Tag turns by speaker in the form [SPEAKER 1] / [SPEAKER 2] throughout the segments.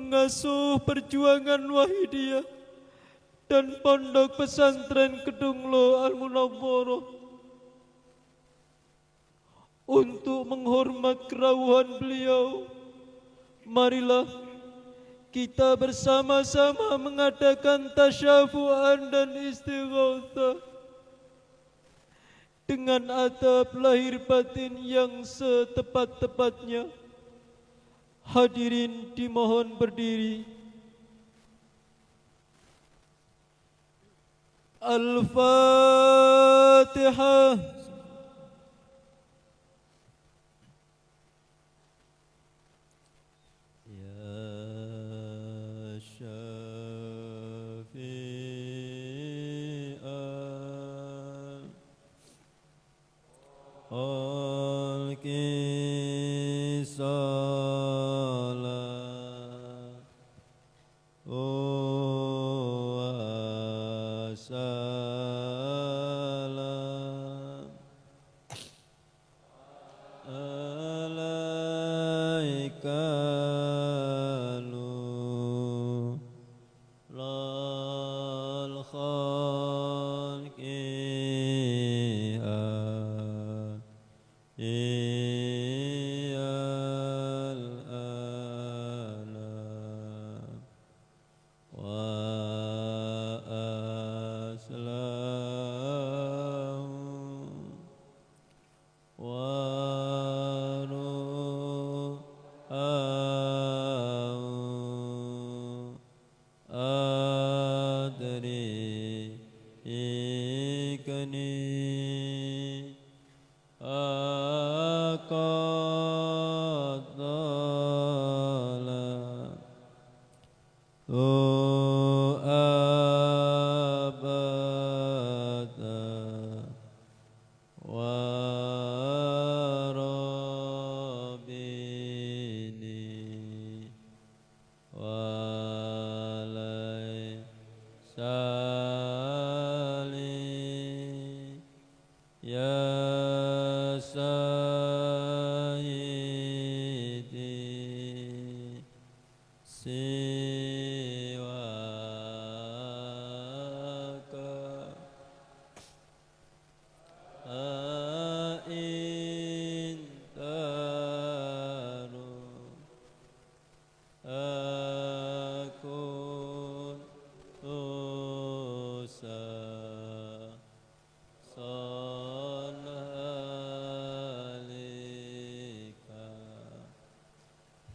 [SPEAKER 1] pengasuh perjuangan Wahidiyah dan Pondok Pesantren Kedunglo Al-Munawwarah. Untuk menghormat kerawuhan beliau, marilah kita bersama-sama mengadakan tasyafu'an dan istighatsah dengan adab lahir batin yang setepat-tepatnya. Hadirin dimohon berdiri. Al-Fatihah.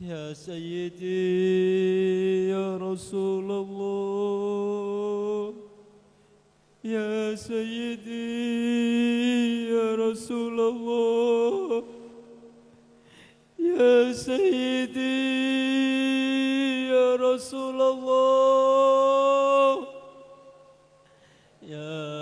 [SPEAKER 1] Ya Sayyidi Ya Rasulullah, Ya Sayyidi Ya Rasulullah, Ya Sayyidi Ya Rasulullah, Ya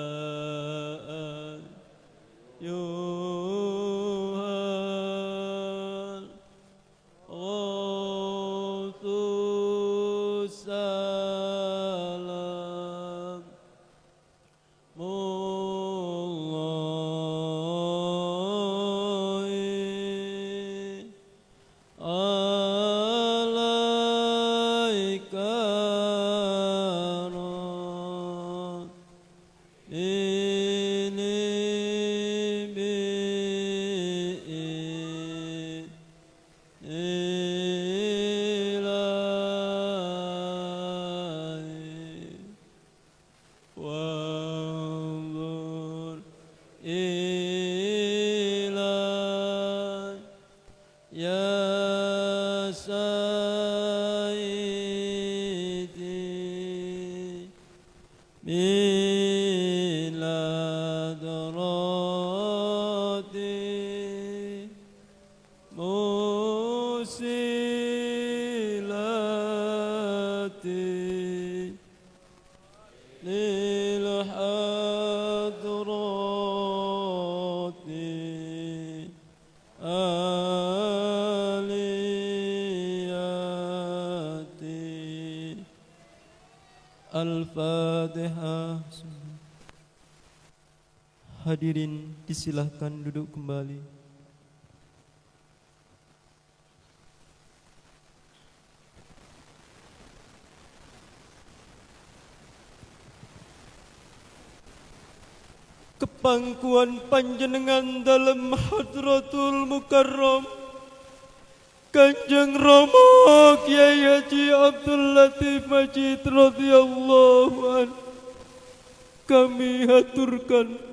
[SPEAKER 1] Al-Fatihah. Hadirin disilahkan duduk kembali. kepangkuan panjenengan dalam Hadratul Mukarram Kanjeng Rama Kyai Haji Abdul Latif Majid radhiyallahu an, kami haturkan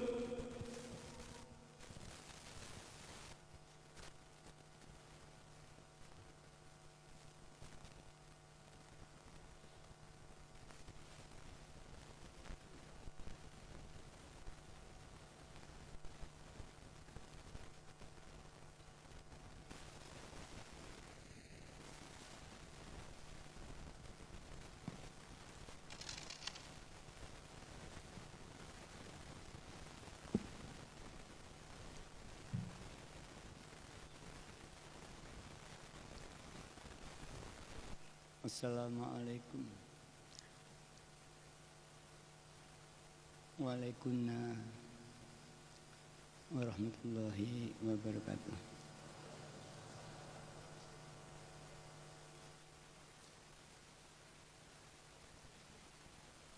[SPEAKER 2] Assalamualaikum. Waalaikumsalam warahmatullahi wabarakatuh.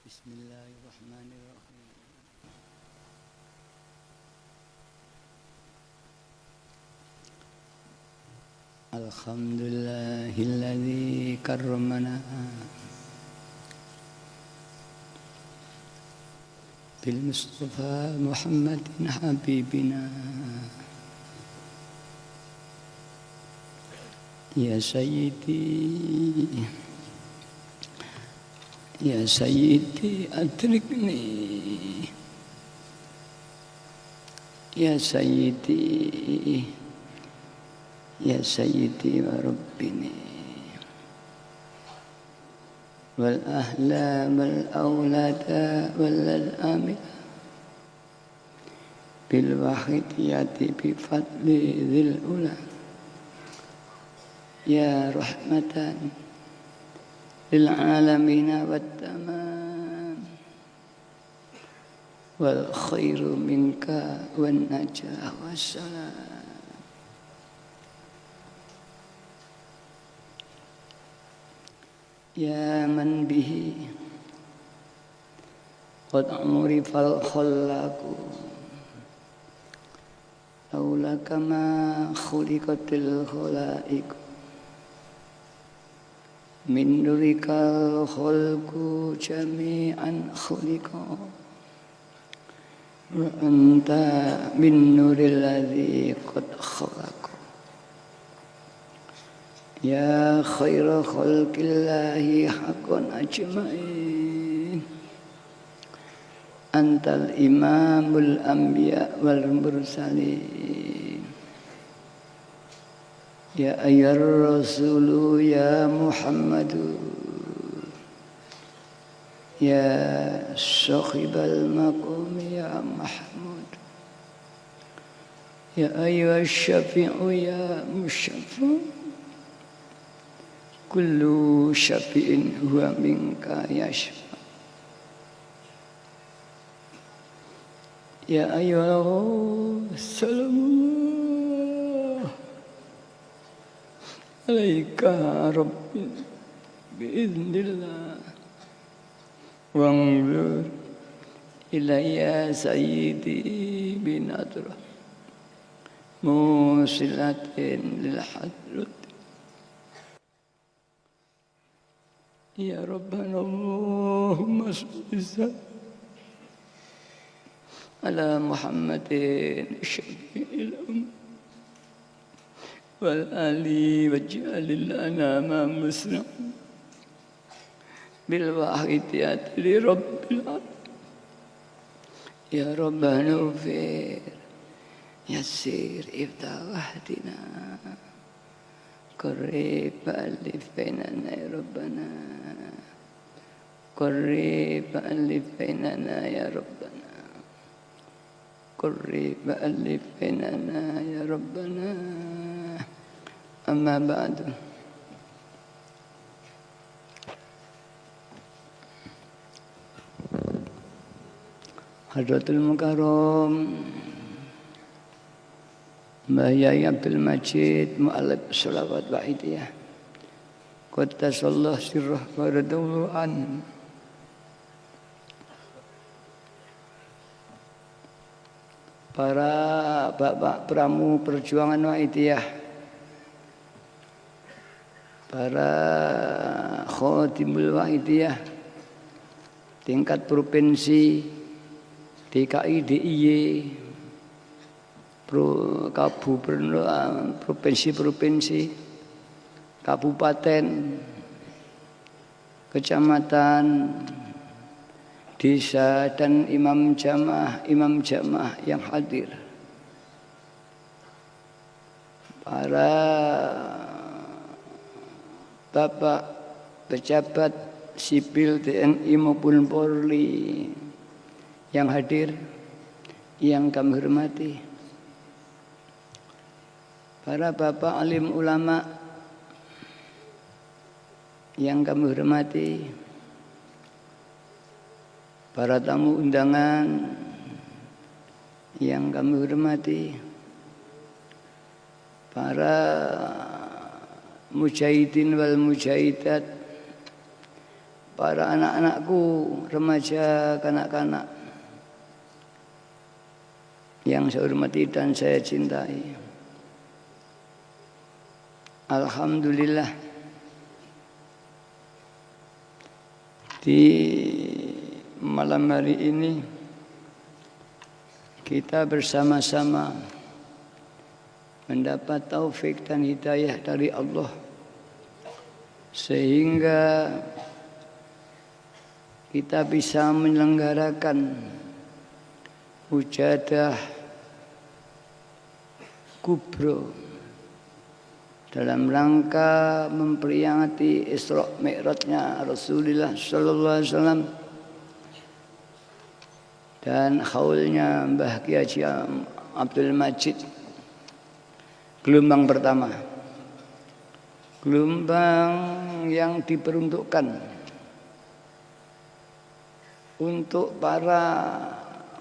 [SPEAKER 2] Bismillahirrahmanirrahim. Alhamdulillahilladzi karramana bil Mustafa Muhammadin habibina ya sayyidi adrikni ya sayyidi wa rabbini wal ahlam wal awlada wal amila bil wahidiyati bi fadli dhil ula ya rahmatan lil alamina wat tamam wal khairu minka wan najah wassalam. Ya man bihi qad urifal khallaqu laulaka ma khuliqatil khalaiq min nurikal khalqu jami'an khuliqa wa anta min nuril ladzi qad khalaqa ya khaira khalqillahi haqqan ajma'in antal imamul anbiya wal mursalin ya ayyar rasulu ya Muhammadu ya sahibal maqam ya Mahmud ya ayyuhas syafi'u ya musyaffa kullu syafi'in huwa minka yashfa ya ayyuhal salamu alaika rabbi biiznillah wanzur ilayya sayyidi binadra musilatin lil hadrat ya Rabbana Allahumma salli ala Muhammadin syafi'il wal ali waj'alil anama muslim bil wahidiyati li rabbil alamin ya Rabbana ufir yassir iftah wahdina قريب ألف بيننا يا ربنا قريب ألف بيننا يا ربنا قريب ألف بيننا يا ربنا أما بعد Hadratul Mukarram Mbah Yai Abdul Majid Mu'alib Salawat Wahidiyah Qaddasallah sirrah wa radawlu'an para bapak pramu perjuangan Wahidiyah, para khotimul Wahidiyah tingkat provinsi, DKI, DIY, provinsi-provinsi, kabupaten, kecamatan, desa, dan imam jamaah yang hadir, para bapak pejabat sipil TNI maupun Polri yang hadir, yang kami hormati, para bapak alim ulama yang kami hormati, para tamu undangan yang kami hormati, para mujahidin wal mujahidat, para anak-anakku, remaja, kanak-kanak yang saya hormati dan saya cintai. Alhamdulillah, di malam hari ini kita bersama-sama mendapat taufik dan hidayah dari Allah, sehingga kita bisa menyelenggarakan mujahadah kubro dalam rangka memperingati Isra Mi'rajnya Rasulullah sallallahu alaihi wasallam dan haulnya Mbah Kiai Haji Abdul Majid, gelombang pertama, gelombang yang diperuntukkan untuk para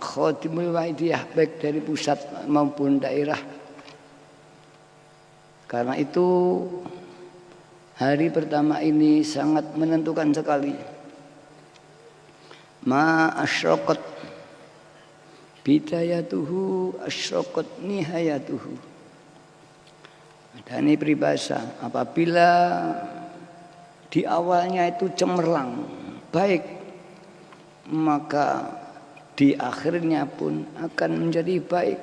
[SPEAKER 2] khotimul Wahidiyah baik dari pusat maupun daerah. Karena itu hari pertama ini sangat menentukan sekali. Ma asyraqat bidayatuhu asyraqat nihayatuhu. Dan ini peribahasa, apabila di awalnya itu cemerlang, baik, maka di akhirnya pun akan menjadi baik.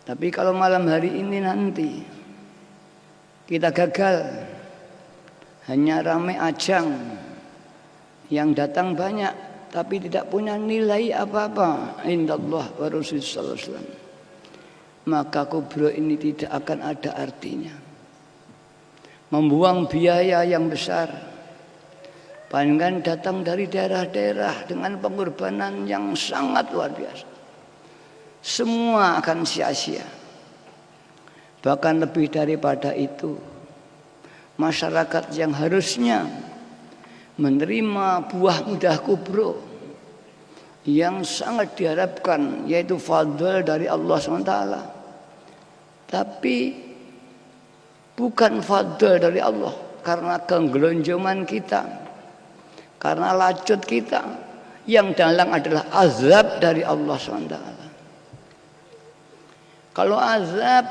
[SPEAKER 2] Tapi kalau malam hari ini nanti kita gagal, hanya ramai ajang, yang datang banyak, tapi tidak punya nilai apa-apa, indallah wa rasulullah sallallahu alaihi wasallam, maka kubro ini tidak akan ada artinya. Membuang biaya yang besar, palingan datang dari daerah-daerah dengan pengorbanan yang sangat luar biasa, semua akan sia-sia. Bahkan lebih daripada itu, masyarakat yang harusnya menerima buah mudah kubro yang sangat diharapkan, yaitu fadl dari Allah SWT, tapi bukan fadl dari Allah karena kegelonjongan kita, karena lacut kita, yang dalang adalah azab dari Allah SWT. Kalau azab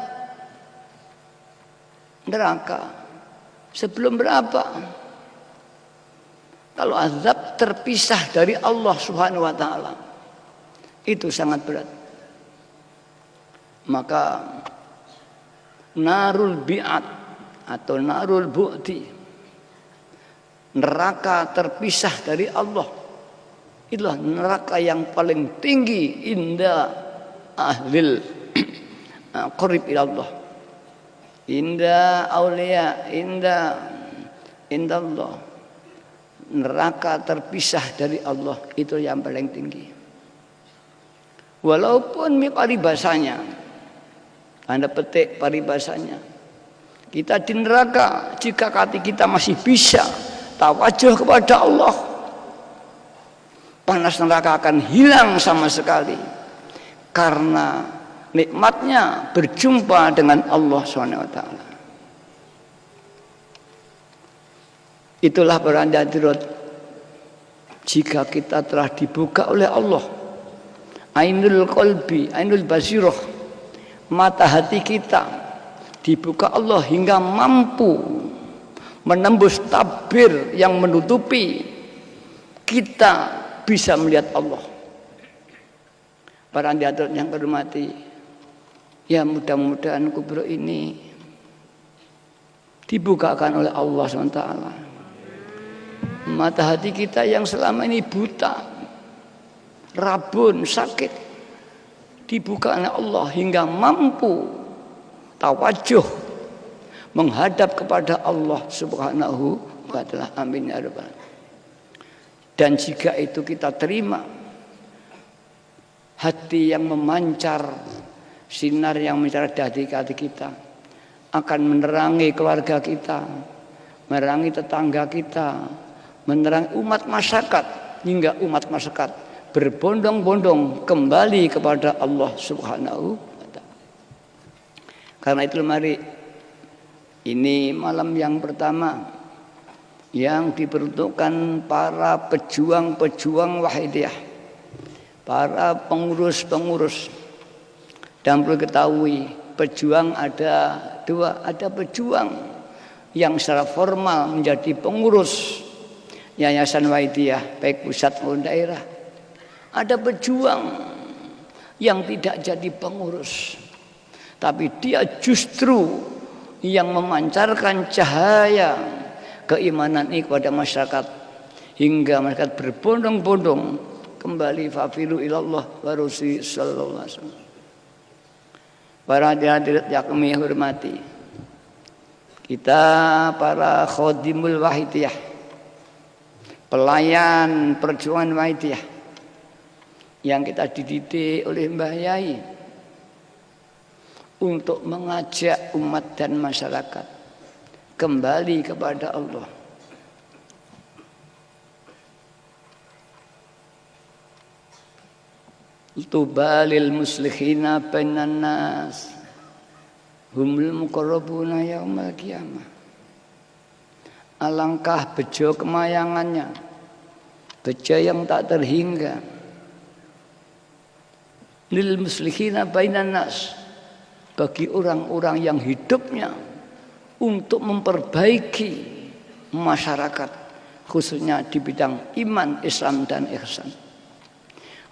[SPEAKER 2] neraka sebelum berapa? Kalau azab terpisah dari Allah Subhanahu wa taala, itu sangat berat. Maka narul bi'at atau narul bu'ti, neraka terpisah dari Allah, itulah neraka yang paling tinggi inda ahlil qarib ila Allah, inda aulia, inda Allah. Neraka terpisah dari Allah itu yang paling tinggi. Walaupun paribasanya, Anda petik paribasanya, kita di neraka jika hati kita masih bisa tawajuh kepada Allah, panas neraka akan hilang sama sekali karena nikmatnya berjumpa dengan Allah SWT. Itulah para hadirat, jika kita telah dibuka oleh Allah ainul qalbi, ainul basirah, mata hati kita dibuka Allah hingga mampu menembus tabir yang menutupi kita bisa melihat Allah. Para hadirin yang hormati, ya mudah-mudahan kubro ini dibukakan oleh Allah SWT. Mata hati kita yang selama ini buta, rabun, sakit, dibuka oleh Allah hingga mampu tawajuh menghadap kepada Allah Subhanahu wa ta'ala. Amin ya rabbal alamin. Dan jika itu kita terima, hati yang memancar, sinar yang mencerah di hati kita akan menerangi keluarga kita, menerangi tetangga kita, menerangi umat masyarakat, hingga umat masyarakat berbondong-bondong kembali kepada Allah Subhanahu wa ta'ala. Karena itu mari, ini malam yang pertama yang diperuntukkan para pejuang-pejuang wahidiyah, para pengurus-pengurus. Dan perlu ketahui, pejuang ada dua. Ada pejuang yang secara formal menjadi pengurus Yayasan Wahidiyah baik pusat maupun daerah. Ada pejuang yang tidak jadi pengurus, tapi dia justru yang memancarkan cahaya keimanan ini kepada masyarakat, hingga masyarakat berbondong-bondong kembali fafiru ilallah wa rasul sallallahu alaihi wasallam. Para hadirin yang kami hormati, kita para khodimul wahidiyah, pelayan perjuangan wahidiyah yang kita dididik oleh Mbah Yai untuk mengajak umat dan masyarakat kembali kepada Allah. Tubalil muslihina bainan nas humul muqarrabuna yaumal qiyamah. Alangkah bejo kemayangannya, bejo yang tak terhingga, lil muslihina bainan nas, bagi orang-orang yang hidupnya untuk memperbaiki masyarakat, khususnya di bidang iman, Islam dan ihsan.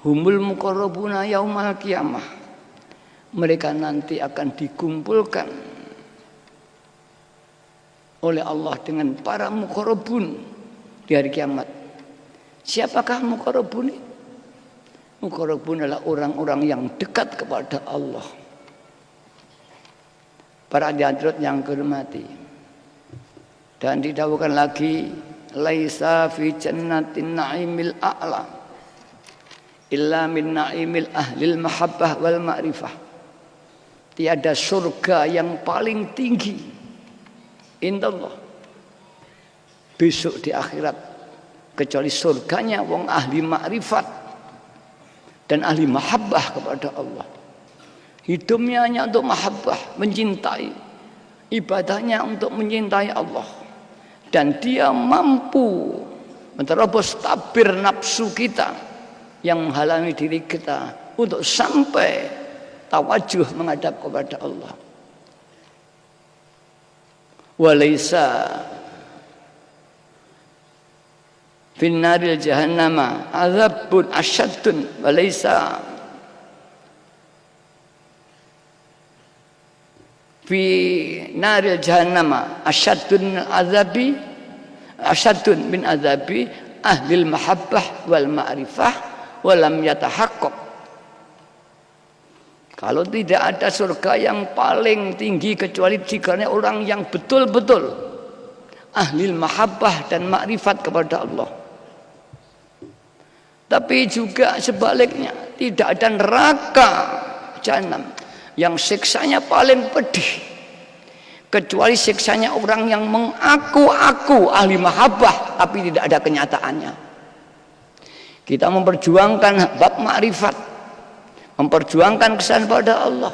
[SPEAKER 2] Humul muqarrabuna yaumal qiyamah, mereka nanti akan dikumpulkan oleh Allah dengan para muqarrabun di hari kiamat. Siapakah muqarrabun? Muqarrabun adalah orang-orang yang dekat kepada Allah. Para hadirin yang hormati, dan didahulukan lagi, laisa fi jannatin na'imil a'la illa min na'imil ahlil mahabbah wal ma'rifah. Tiada surga yang paling tinggi indallah besok di akhirat kecuali surganya wong ahli ma'rifat dan ahli mahabbah kepada Allah. Hidupnya hanya untuk mahabbah, mencintai, ibadahnya untuk mencintai Allah, dan dia mampu menerobos tabir nafsu kita yang menghalangi diri kita untuk sampai tawajuh menghadap kepada Allah. Walaysa finnaril jahannama azabun asyaddun walaysa fi naril jahannama asyaddun azabi asyaddun min azabi ahlil mahabbah wal ma'rifah walam yatahaqqaq. Kalau tidak ada surga yang paling tinggi kecuali jika orang yang betul-betul ahli mahabbah dan makrifat kepada Allah. Tapi juga sebaliknya, tidak ada neraka jahanam yang siksanya paling pedih kecuali siksanya orang yang mengaku-aku ahli mahabbah tapi tidak ada kenyataannya. Kita memperjuangkan bab makrifat, memperjuangkan kesan pada Allah,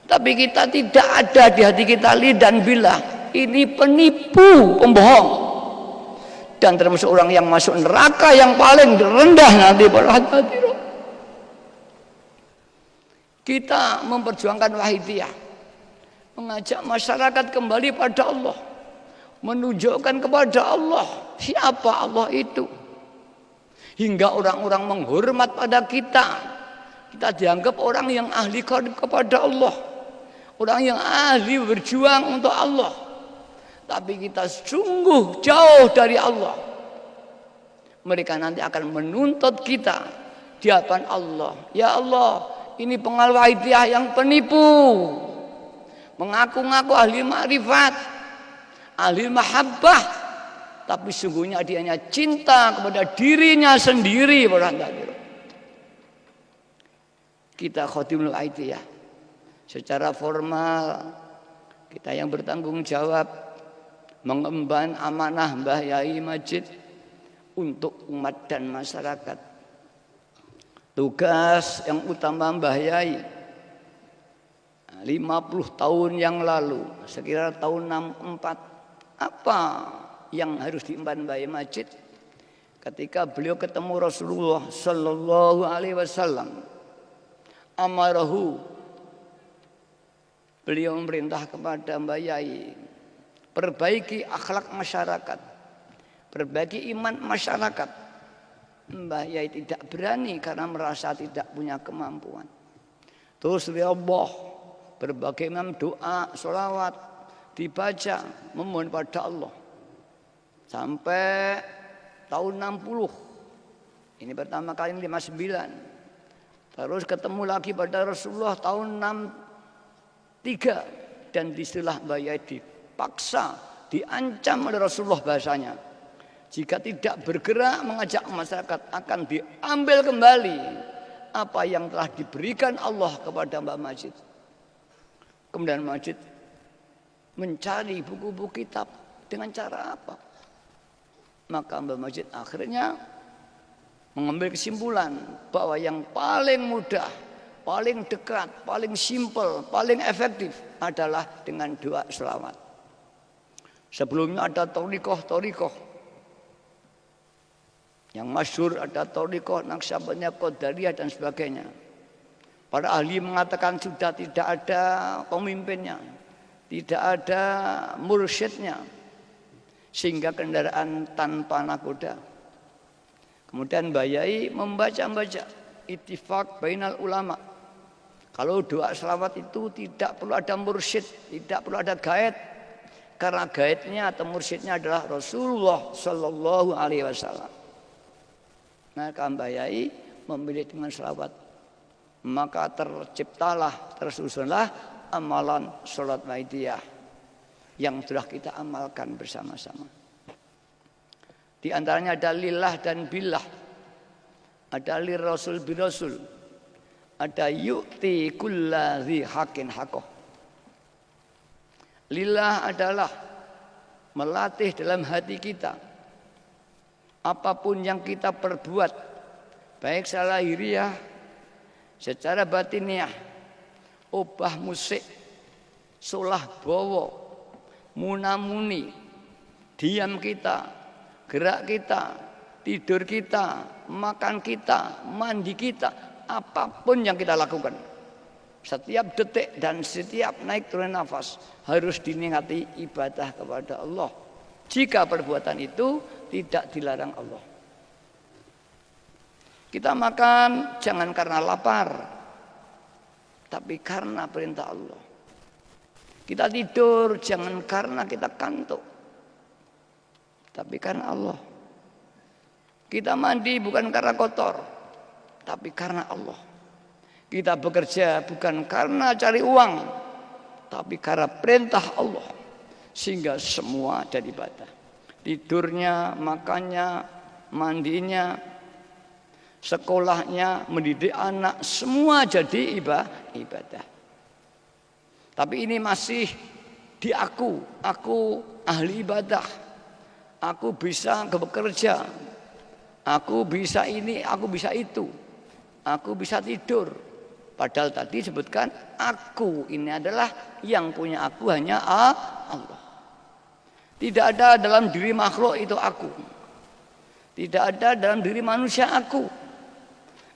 [SPEAKER 2] tapi kita tidak ada di hati kita li dan bila. Ini penipu, pembohong, dan termasuk orang yang masuk neraka yang paling rendah nanti pada hati. Kita memperjuangkan wahidiyah, mengajak masyarakat kembali pada Allah, menunjukkan kepada Allah siapa Allah itu, hingga orang-orang menghormat pada kita. Kita dianggap orang yang ahli kepada Allah, orang yang ahli berjuang untuk Allah, tapi kita sungguh jauh dari Allah. Mereka nanti akan menuntut kita di hadapan Allah. Ya Allah, ini pengawal wahidiyah yang penipu, mengaku-ngaku ahli makrifat, ahli mahabbah, tapi sungguhnya dia hanya cinta kepada dirinya sendiri. Kita Khotimul Wahidiyah secara formal, kita yang bertanggung jawab mengemban amanah Mbah Yai Majid untuk umat dan masyarakat. Tugas yang utama Mbah Yai 50 tahun yang lalu, sekitar tahun 64, apa yang harus diemban Mbah Yai Majid ketika beliau ketemu Rasulullah Sallallahu Alaihi Wasallam? Amarahu, beliau memerintah kepada Mbah Yai, perbaiki akhlak masyarakat, perbaiki iman masyarakat. Mbah Yai tidak berani karena merasa tidak punya kemampuan. Terus ya Allah, berbagai macam doa, sholawat dibaca, memohon pada Allah. Sampai tahun 60, ini pertama kali 59. Terus ketemu lagi pada Rasulullah tahun 63. Dan istilah Mbah Yai dipaksa, diancam oleh Rasulullah bahasanya, jika tidak bergerak mengajak masyarakat akan diambil kembali apa yang telah diberikan Allah kepada Mbah Majid. Kemudian Majid mencari buku-buku kitab dengan cara apa? Maka Mbah Majid akhirnya mengambil kesimpulan bahwa yang paling mudah, paling dekat, paling simpel, paling efektif adalah dengan doa selawat. Sebelumnya ada torikoh yang masyhur, ada torikoh Naqsyabandiyah, Qadariyah dan sebagainya. Para ahli mengatakan sudah tidak ada pemimpinnya, tidak ada mursyidnya, sehingga kendaraan tanpa nakoda. Kemudian Mbah Yai membaca ittifaq bainal ulama. Kalau doa selawat itu tidak perlu ada mursyid, tidak perlu ada gaib, karena gaibnya atau mursyidnya adalah Rasulullah Sallallahu Alaihi Wasallam. Maka Mbah Yai memilih dengan selawat, maka tersusunlah amalan sholat wahidiyah yang telah kita amalkan bersama-sama. Di antaranya ada lillah dan billah, ada lirrasul birasul, ada yu'ti kulla dzi haqqin haqqah. Lillah adalah melatih dalam hati kita, apapun yang kita perbuat, baik secara lahiriah, secara batiniah, obah musik, solah bawa, munamuni, diam kita, gerak kita, tidur kita, makan kita, mandi kita, apapun yang kita lakukan, setiap detik dan setiap naik turun nafas harus dinikmati ibadah kepada Allah. Jika perbuatan itu tidak dilarang Allah. Kita makan jangan karena lapar, tapi karena perintah Allah. Kita tidur jangan karena kita kantuk, tapi karena Allah. Kita mandi bukan karena kotor, tapi karena Allah. Kita bekerja bukan karena cari uang, tapi karena perintah Allah. Sehingga semua jadi ibadah. Tidurnya, makannya, mandinya, sekolahnya, mendidik anak, semua jadi ibadah. Tapi ini masih di aku ahli ibadah. Aku bisa bekerja, aku bisa ini, aku bisa itu, aku bisa tidur. Padahal tadi sebutkan aku ini adalah yang punya aku hanya Allah. Tidak ada dalam diri makhluk itu aku. Tidak ada dalam diri manusia aku.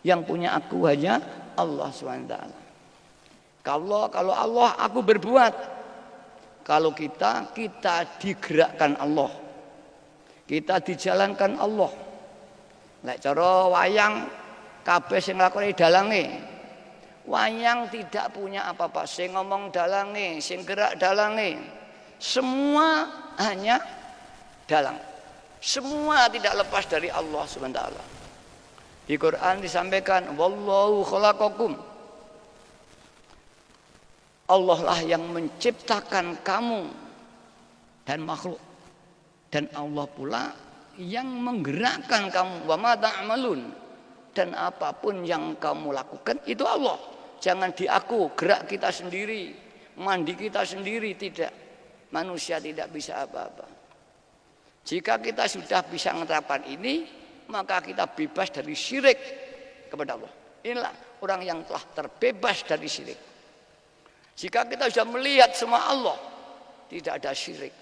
[SPEAKER 2] Yang punya aku hanya Allah SWT. Kalau Allah aku berbuat. Kalau kita digerakkan Allah. Kita dijalankan Allah. Lek cara wayang kabeh sing nglakoni dalange. Wayang tidak punya apa-apa, sing ngomong dalange, sing gerak dalange. Semua hanya dalang. Semua tidak lepas dari Allah Subhanahu wa taala. Di Quran disampaikan wallahu khalaqakum. Allah lah yang menciptakan kamu dan makhluk. Dan Allah pula yang menggerakkan kamu wa ma ta'malun. Dan apapun yang kamu lakukan itu Allah. Jangan diaku gerak kita sendiri, mandi kita sendiri, tidak. Manusia tidak bisa apa-apa. Jika kita sudah bisa menerapkan ini, maka kita bebas dari syirik kepada Allah. Inilah orang yang telah terbebas dari syirik. Jika kita sudah melihat semua Allah, tidak ada syirik.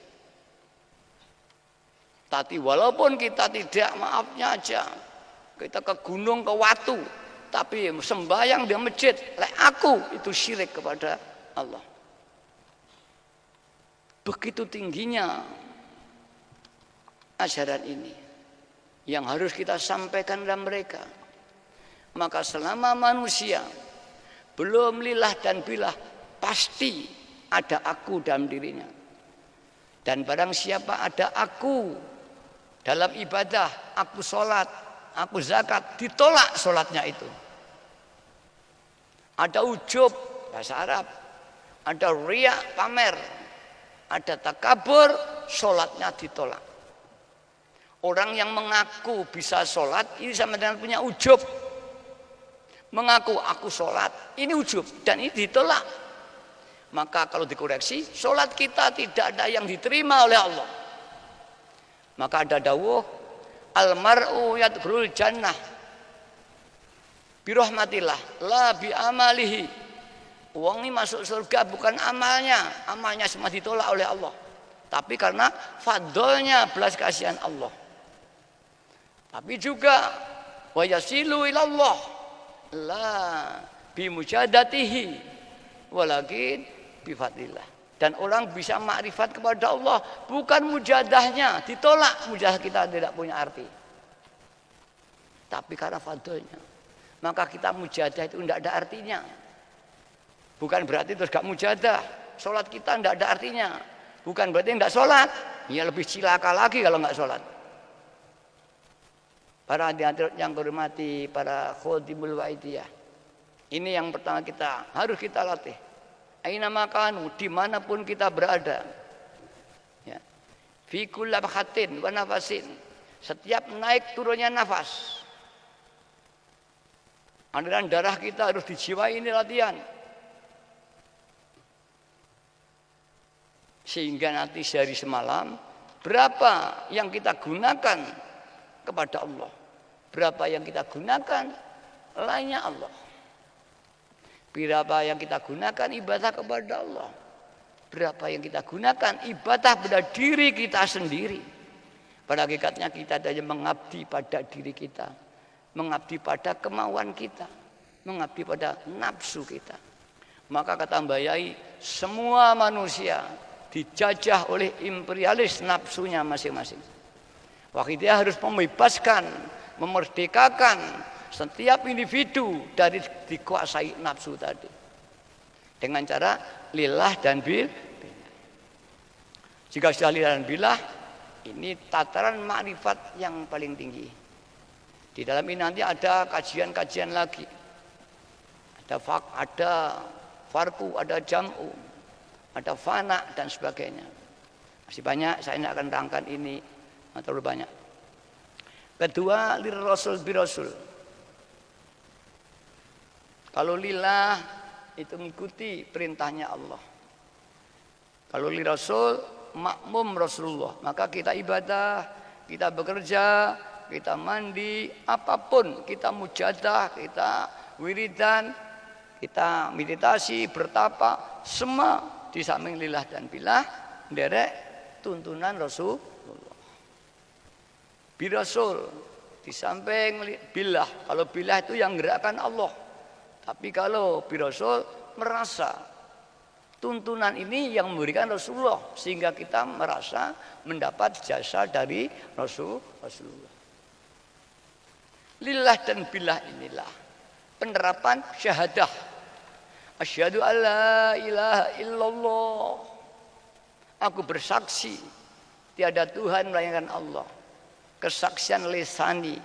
[SPEAKER 2] Tapi walaupun kita tidak, maafnya aja, kita ke gunung, ke watu, tapi sembahyang di masjid, aku itu syirik kepada Allah. Begitu tingginya ajaran ini yang harus kita sampaikan kepada mereka. Maka selama manusia belum lillah dan billah, pasti ada aku dalam dirinya. Dan barang siapa ada aku dalam ibadah, aku sholat, aku zakat, ditolak sholatnya itu. Ada ujub, bahasa Arab. Ada riya, pamer. Ada takabur, sholatnya ditolak. Orang yang mengaku bisa sholat, ini sama dengan punya ujub. Mengaku aku sholat, ini ujub. Dan ini ditolak. Maka kalau dikoreksi, sholat kita tidak ada yang diterima oleh Allah. Maka ada dawuh, almar'u yadkhulul jannah birahmatillah la bi amalihi. Wong ini masuk surga bukan amalnya, amalnya semua ditolak oleh Allah. Tapi karena fadlnya belas kasihan Allah. Tapi juga wa yasilu ilallah la bi mujadatihi walakin bi fadlillah. Dan orang bisa makrifat kepada Allah bukan mujadahnya, ditolak. Mujadah kita tidak punya arti. Tapi karena fadlnya. Maka kita mujadah itu tidak ada artinya. Bukan berarti terus gak mujadah. Sholat kita tidak ada artinya. Bukan berarti tidak sholat. Ya lebih cilaka lagi kalau nggak sholat. Para hadirin yang hormati, para khodimul wa'idiyah. Ini yang pertama harus kita latih. Aina makanu, dimanapun kita berada. Ya. Fi kulli labhatin wa nafasin. Setiap naik turunnya nafas. Aliran darah kita harus dijiwai, ini latihan. Sehingga nanti sehari semalam, berapa yang kita gunakan kepada Allah. Berapa yang kita gunakan lainnya Allah. Berapa yang kita gunakan ibadah kepada Allah. Berapa yang kita gunakan ibadah pada diri kita sendiri. Pada hakikatnya kita hanya mengabdi pada diri kita. Mengabdi pada kemauan kita. Mengabdi pada nafsu kita. Maka kata Mbak Yai, semua manusia dijajah oleh imperialis nafsunya masing-masing. Waktu dia harus membebaskan, memerdekakan setiap individu dari dikuasai nafsu tadi. Dengan cara lillah dan billah. Jika sudah lillah dan billah, ini tataran makrifat yang paling tinggi. Di dalam ini nanti ada kajian-kajian lagi. Ada farku, ada jam'u, ada fana dan sebagainya. Masih banyak, saya tidak akan rangkan ini, terlalu banyak. Kedua, lir rasul bi rasul. Kalau lillah itu mengikuti perintahnya Allah. Kalau li rasul makmum Rasulullah, maka kita ibadah, kita bekerja, kita mandi, apapun, kita mujadah, kita wiridan, kita meditasi, bertapa, semua di samping lillah dan billah derek tuntunan Rasulullah. Bi rasul di samping billah, kalau billah itu yang gerakkan Allah. Tapi kalau bi rasul merasa tuntunan ini yang memberikan Rasulullah, sehingga kita merasa mendapat jasa dari Rasulullah. Lillah dan billah inilah penerapan syahadah. Asyhadu alla ilaha illallah. Aku bersaksi tiada Tuhan melainkan Allah. Kesaksian lisani.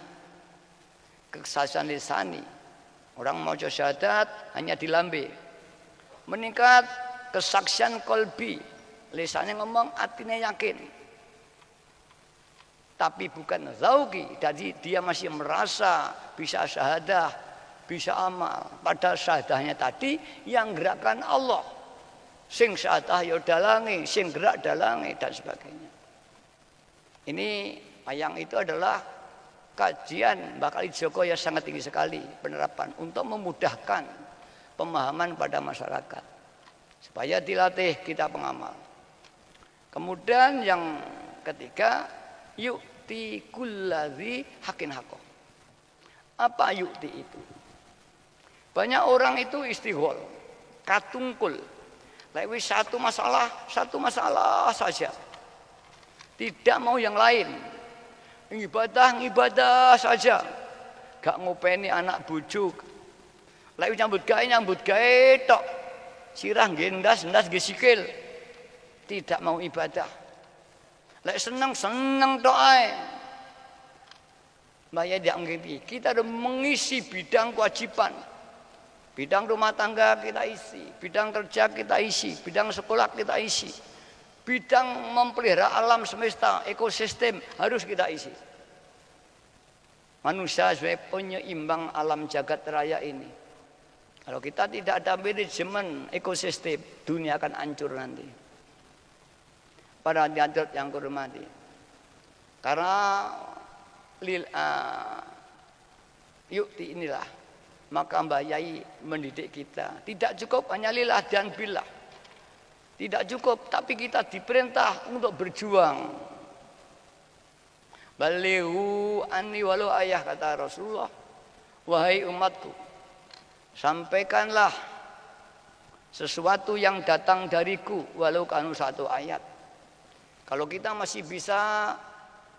[SPEAKER 2] Kesaksian lisani. Orang mau syahadat hanya di lambe. Meningkat kesaksian kolbi. Lisannya ngomong, hatinya yakin. Tapi bukan zauki. Jadi dia masih merasa bisa syahadah, bisa amal. Pada syahadahnya tadi yang gerakan Allah. Sing syahadah ya dalangi, sing gerak dalangi dan sebagainya. Ini yang itu adalah kajian Mbak Kali Joko yang sangat tinggi sekali penerapan untuk memudahkan pemahaman pada masyarakat supaya dilatih kita pengamal. Kemudian yang ketiga, yu'ti kulladzi haqqin haqqo. Apa yu'ti itu? Banyak orang itu istighol, katungkul. Lewis satu masalah saja. Tidak mau yang lain. Ibadah saja. Gak ngopeni anak bojo. Lewis nyambut gawe tok. Sirah ngendas gesikil. Tidak mau ibadah. Lek seneng tok ae. Mbaya tidak ngerti. Kita ada mengisi bidang kewajiban. Bidang rumah tangga kita isi, bidang kerja kita isi, bidang sekolah kita isi. Bidang memelihara alam semesta, ekosistem harus kita isi. Manusia sebagai penyeimbang alam jagat raya ini. Kalau kita tidak ada manajemen ekosistem, dunia akan hancur nanti. Para hadirat yang kurmati. Karena yukti inilah, maka Mbak Yai mendidik kita. Tidak cukup hanya lillah dan billah. Tidak cukup, tapi kita diperintah untuk berjuang. Balighu anni walau ayah, kata Rasulullah. Wahai umatku, sampaikanlah sesuatu yang datang dariku walau kanu satu ayat. Kalau kita masih bisa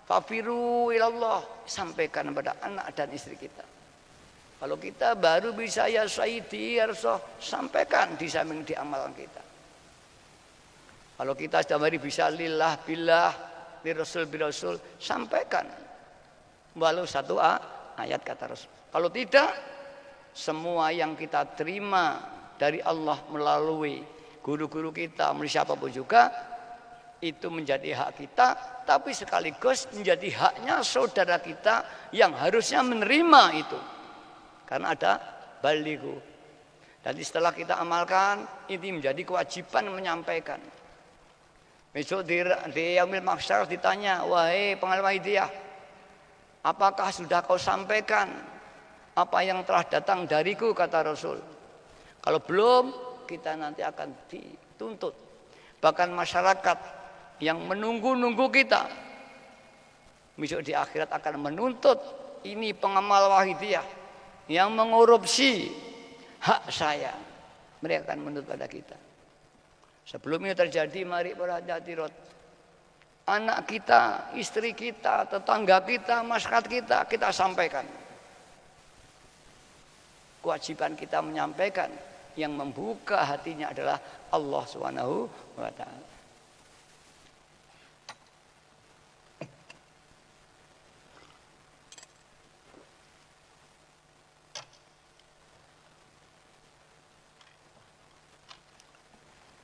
[SPEAKER 2] fafiru ilallah, sampaikan kepada anak dan istri kita. Kalau kita baru bisa ya sayyidi ya Rasul, sampaikan di samping di amalan kita. Kalau kita sudah mari bisa lillah billah li rasul bi rasul, sampaikan walau satu ayat, kata Rasul. Kalau tidak, semua yang kita terima dari Allah melalui guru-guru kita, melalui siapapun juga, itu menjadi hak kita, tapi sekaligus menjadi haknya saudara kita yang harusnya menerima itu. Karena ada balighu. Jadi setelah kita amalkan, ini menjadi kewajiban menyampaikan. Besok di yaumil mahsyar ditanya, wahai pengamal hidayah, apakah sudah kau sampaikan apa yang telah datang dariku, kata Rasul. Kalau belum, kita nanti akan dituntut. Bahkan masyarakat yang menunggu-nunggu kita, besok di akhirat akan menuntut ini pengamal wahidiyah yang mengorupsi hak saya. Mereka akan menuntut pada kita. Sebelum ini terjadi, mari para hadirat, anak kita, istri kita, tetangga kita, masyarakat kita sampaikan. Kewajiban kita menyampaikan. Yang membuka hatinya adalah Allah Subhanahu wa ta'ala.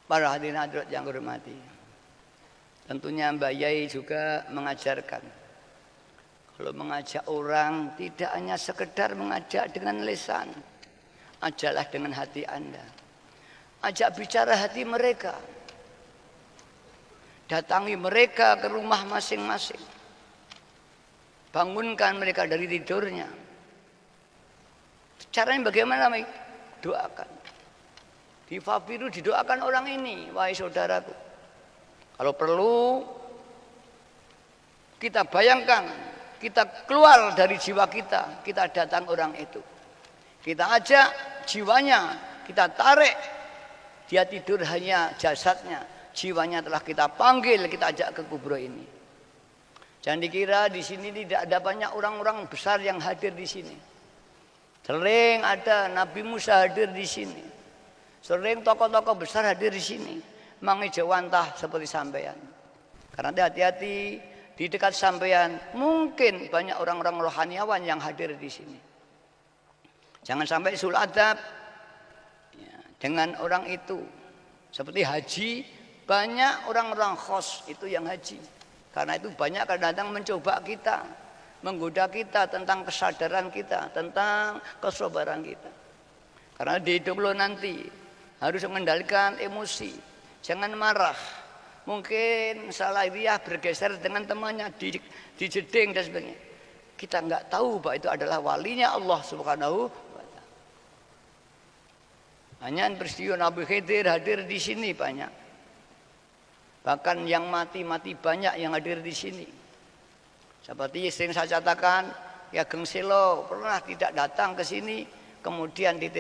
[SPEAKER 2] Para hadirin hadirat yang hormati, tentunya Mbak Yai juga mengajarkan. Kalau mengajak orang tidak hanya sekedar mengajak dengan lisan, ajaklah dengan hati Anda. Ajak bicara hati mereka. Datangi mereka ke rumah masing-masing. Bangunkan mereka dari tidurnya. Caranya bagaimana? Doakan. Di fafiru didoakan orang ini, wahai saudaraku. Kalau perlu kita bayangkan, kita keluar dari jiwa kita datang orang itu. Kita ajak jiwanya, kita tarik Dia tidur hanya jasadnya, jiwanya telah kita panggil, kita ajak ke kubur ini. Jangan dikira di sini tidak ada banyak orang-orang besar yang hadir di sini. Sering ada Nabi Musa hadir di sini. Sering tokoh-tokoh besar hadir di sini. Mangi jawantah seperti sampean. Karena hati-hati di dekat sampean mungkin banyak orang-orang rohaniawan yang hadir di sini. Jangan sampai sul adab ya, dengan orang itu. Seperti haji, banyak orang-orang khos itu yang haji. Karena itu banyak kadang-kadang mencoba kita, menggoda kita tentang kesadaran kita, tentang kesabaran kita. Karena di hidup lo nanti harus mengendalikan emosi, jangan marah. Mungkin salah dia bergeser dengan temannya di jeding dan sebagainya. Kita nggak tahu bahwa itu adalah walinya Allah Subhanahu wa Ta'ala. Hanya peristiwa Nabi Khidir hadir di sini banyak. Bahkan yang mati-mati banyak yang hadir di sini. Seperti sering saya katakan, ya Geng Selo pernah tidak datang ke sini, kemudian dia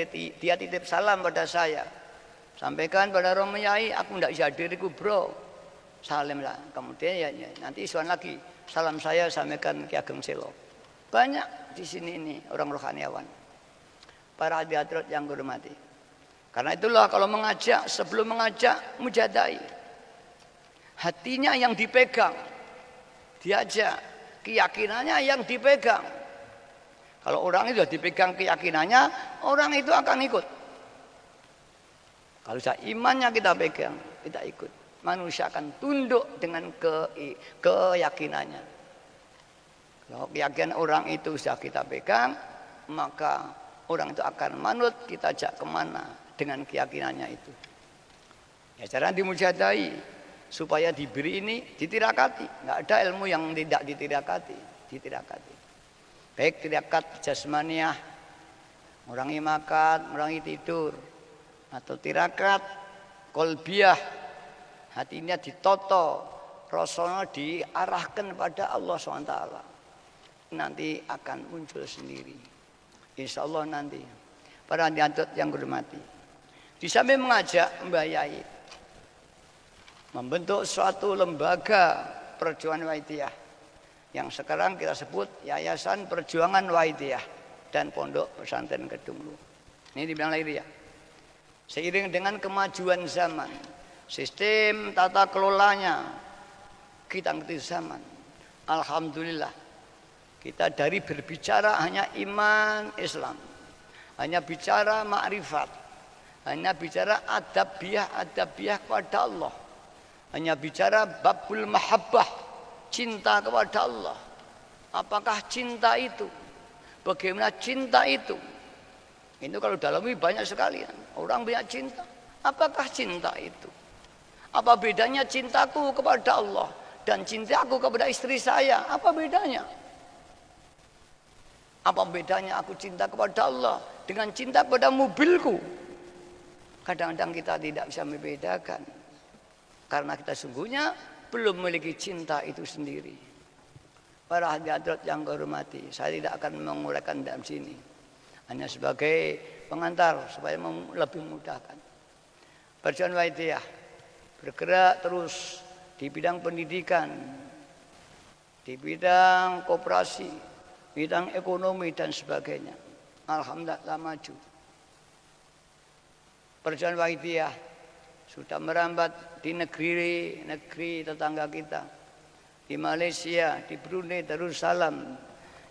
[SPEAKER 2] titip salam pada saya. Sampaikan pada Romyai, aku tidak bisa hadir kubro. Salam lah. Kemudian ya nanti isuan lagi, salam saya sampaikan ke Geng Selo. Banyak di sini ini orang rohaniawan. Para hadirat yang hormati. Karena itulah kalau mengajak, sebelum mengajak mujadai. Hatinya yang dipegang, diajak, keyakinannya yang dipegang. Kalau orang itu sudah dipegang keyakinannya, orang itu akan ikut. Kalau imannya kita pegang, kita ikut. Manusia akan tunduk dengan keyakinannya. Kalau keyakinan orang itu sudah kita pegang, maka orang itu akan manut, kita ajak kemana dengan keyakinannya itu. Ya cara dimujadai. Supaya diberi ini ditirakati. Nggak ada ilmu yang tidak ditirakati. Baik tirakat jasmaniah, mengurangi makan, mengurangi tidur, atau tirakat kolbiah, hatinya ditoto, rasanya diarahkan pada Allah SWT. Nanti akan muncul sendiri. Insya Allah nanti. Para hadirat yang hormati. Di samping mengajak, membayai. Membentuk suatu lembaga perjuangan Waidiyah yang sekarang kita sebut Yayasan Perjuangan Waidiyah dan Pondok Pesantren Kedunglu. Ini dibilang lagi ya. Seiring dengan kemajuan zaman, sistem tata kelolanya kita ngerti zaman. Alhamdulillah kita dari berbicara hanya iman Islam, hanya bicara ma'rifat, hanya bicara adabiyah kepada Allah. Hanya bicara babul mahabbah, cinta kepada Allah. Apakah cinta itu? Bagaimana cinta itu? Itu kalau dalami banyak sekali. Orang banyak cinta. Apakah cinta itu? Apa bedanya cintaku kepada Allah dan cintaku kepada istri saya? Apa bedanya? Apa bedanya aku cinta kepada Allah dengan cinta kepada mobilku? Kadang-kadang kita tidak bisa membedakan. Karena kita sungguhnya belum memiliki cinta itu sendiri. Para hadirat yang kehormati, saya tidak akan menguraikan dalam sini. Hanya sebagai pengantar supaya lebih memudahkan. Perjuangan Waidiyah bergerak terus di bidang pendidikan, di bidang koperasi, bidang ekonomi dan sebagainya. Alhamdulillah maju. Perjuangan Waidiyah sudah merambat di negeri tetangga kita, di Malaysia, di Brunei Darussalam,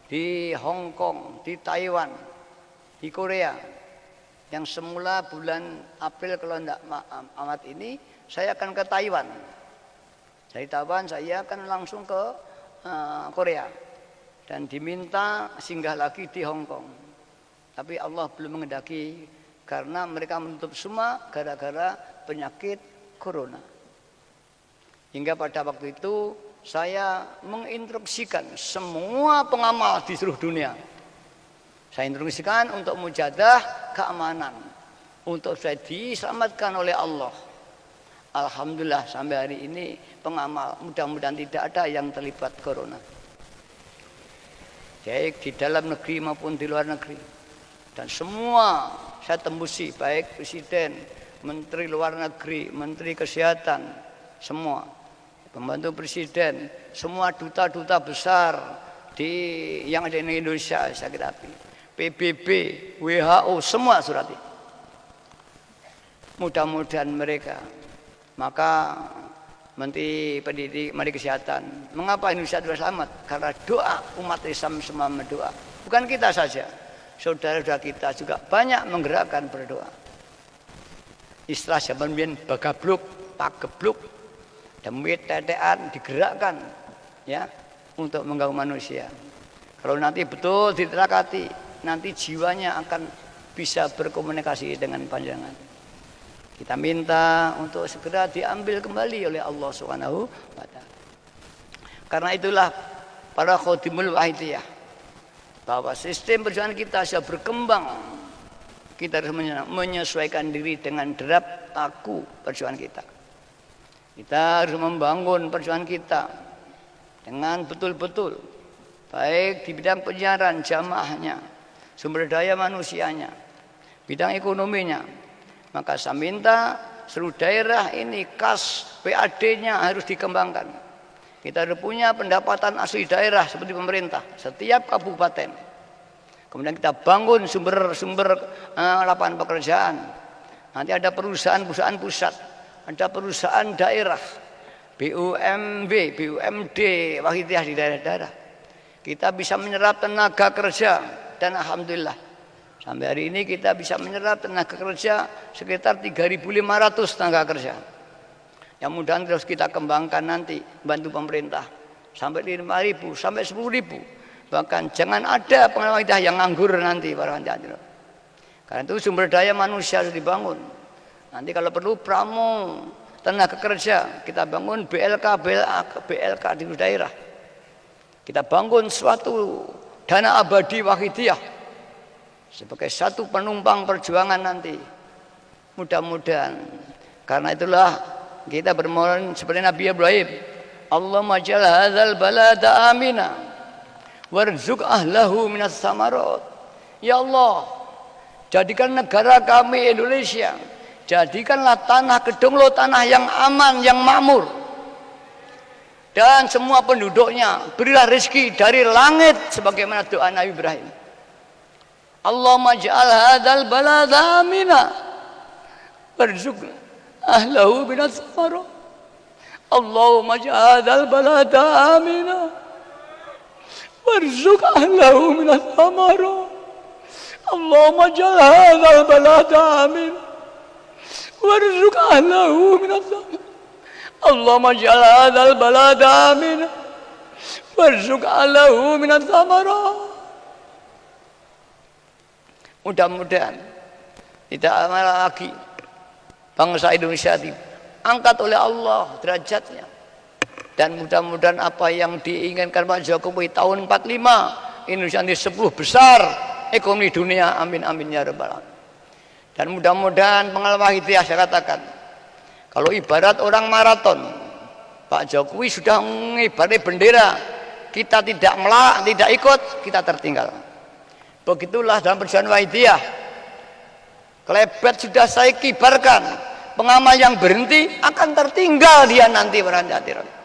[SPEAKER 2] di Hong Kong, di Taiwan, di Korea. Yang semula bulan April kalau tidak amat ini saya akan ke Taiwan. Dari Taiwan saya akan langsung ke Korea dan diminta singgah lagi di Hong Kong. Tapi Allah belum menghendaki karena mereka menutup semua gara-gara penyakit corona. Hingga pada waktu itu saya menginstruksikan semua pengamal di seluruh dunia. Saya instruksikan untuk mujadah keamanan, untuk saya diselamatkan oleh Allah. Alhamdulillah sampai hari ini pengamal mudah-mudahan tidak ada yang terlibat corona. Baik di dalam negeri maupun di luar negeri. Dan semua saya tembusi baik presiden Menteri Luar Negeri, Menteri Kesehatan, semua pembantu presiden, semua duta-duta besar yang ada di Indonesia, sakit hati. PBB, WHO, semua surati. Mudah-mudahan mereka, maka Menteri Pendidik, Menteri Kesehatan, mengapa Indonesia sudah selamat? Karena doa umat Islam semua berdoa. Bukan kita saja, saudara-saudara kita juga banyak menggerakkan berdoa. Istilah zaman biyen bagabluk, pagebluk, demit tetean digerakkan ya untuk mengganggu manusia. Kalau nanti betul diterakati, nanti jiwanya akan bisa berkomunikasi dengan panjangan. Kita minta untuk segera diambil kembali oleh Allah Subhanahu wa taala. Karena itulah para khodimul wahidiyah, bahwa sistem perjuangan kita sudah berkembang. Kita harus menyesuaikan diri dengan derap aku perjuangan kita. Kita harus membangun perjuangan kita dengan betul-betul, baik di bidang penyiaran jamaahnya, sumber daya manusianya, bidang ekonominya. Maka saya minta seluruh daerah ini kas PAD-nya harus dikembangkan. Kita harus punya pendapatan asli daerah seperti pemerintah, setiap kabupaten. Kemudian kita bangun sumber-sumber lapangan pekerjaan. Nanti ada perusahaan-perusahaan pusat, ada perusahaan daerah, BUMD, wahidiyah di daerah-daerah. Kita bisa menyerap tenaga kerja dan alhamdulillah sampai hari ini kita bisa menyerap tenaga kerja sekitar 3.500 tenaga kerja. Yang mudah-mudahan terus kita kembangkan nanti, bantu pemerintah sampai 5.000 sampai 10.000. Bahkan jangan ada pengalaman kita yang nganggur nanti para hadirin. Karena itu sumber daya manusia harus dibangun. Nanti kalau perlu pramo tenaga kerja, kita bangun BLK di daerah. Kita bangun suatu dana abadi wahidiyah sebagai satu penumpang perjuangan nanti. Mudah-mudahan. Karena itulah kita bermohon seperti Nabi Ibrahim, Allahumma ja'al hadzal balada amina warzuq ahlahu minas samarat. Ya Allah, jadikan negara kami Indonesia, jadikanlah tanah Kedunglo tanah yang aman, yang makmur, dan semua penduduknya berilah rezeki dari langit sebagaimana doa Nabi Ibrahim. Allahumma ja'al hadzal balada amina warzuq ahlahu minas samarat. Allahumma ja'al hadzal balada amina warzuq ahlahu minas samarat. Allahumma ja'al hadzal balada amina warzuq ahlahu minas samarat. Allahumma ja'al hadzal balada amina warzuq ahlahu minas samarat. Mudah-mudahan tidak lama lagi bangsa Indonesia diangkat oleh Allah derajatnya. Dan mudah-mudahan apa yang diinginkan Pak Jokowi tahun 45 Indonesia ini 10 besar ekonomi dunia, amin amin ya rabbal alamin. Dan mudah-mudahan pengalaman wahidiyah saya katakan, kalau ibarat orang maraton, Pak Jokowi sudah mengibarat bendera, kita tidak ikut, kita tertinggal. Begitulah dalam perjalanan wahidiyah. Kelebet sudah saya kibarkan, pengamal yang berhenti akan tertinggal dia nanti berhati-hati.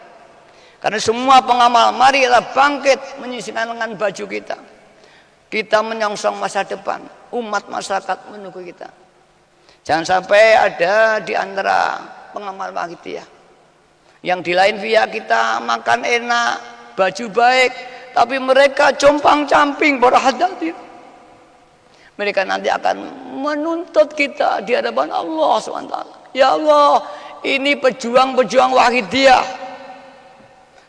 [SPEAKER 2] Karena semua pengamal, mari kita bangkit menyisihkan lengan baju kita. Kita menyongsong masa depan, umat masyarakat menunggu kita. Jangan sampai ada di antara pengamal wahidiyah yang di lain pihak kita makan enak, baju baik, tapi mereka compang-camping berhati-hati. Mereka nanti akan menuntut kita di hadapan Allah SWT. Ya Allah, ini pejuang-pejuang wahidiyah,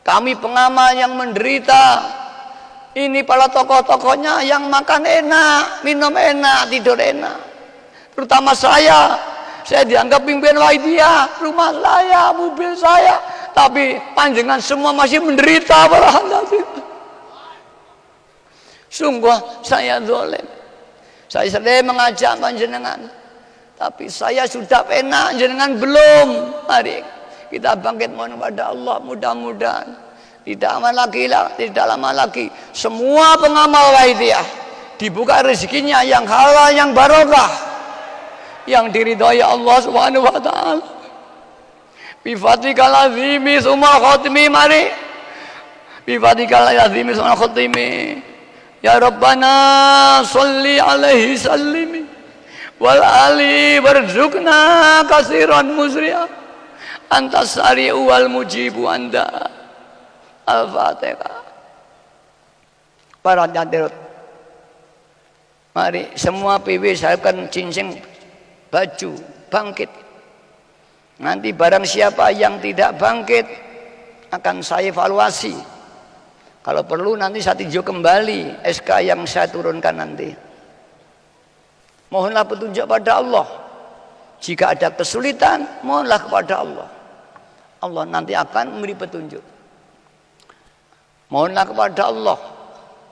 [SPEAKER 2] kami pengamal yang menderita. Ini para tokoh-tokohnya yang makan enak, minum enak, tidur enak. Terutama saya dianggap pimpinan wahidiyah, rumah saya, mobil saya, tapi panjenengan semua masih menderita para hadirin. Sungguh saya zalim. Saya sering mengajak panjenengan, tapi saya sudah enak, jenengan belum. Mari kita bangkit mohon kepada Allah, mudah-mudahan tidak lama lagi semua pengamal wahidiyah dibuka rezekinya yang halal, yang barokah, yang diridhai Allah Subhanahu wa taala. Bi fadlikal azimi summa khatimi, mari bi fadlikal azimi summa khatimi. Ya Rabbana sholli alaihi sallimi wal ali warzuqna kasiran musri'a antas sari'u wal mujibu anda. Al-Fatihah. Para hadirin, mari semua PW siapkan cincin baju bangkit. Nanti barang siapa yang tidak bangkit akan saya evaluasi. Kalau perlu nanti saya tinjau kembali SK yang saya turunkan nanti. Mohonlah petunjuk pada Allah. Jika ada kesulitan, mohonlah kepada Allah. Allah nanti akan memberi petunjuk. Mohonlah kepada Allah.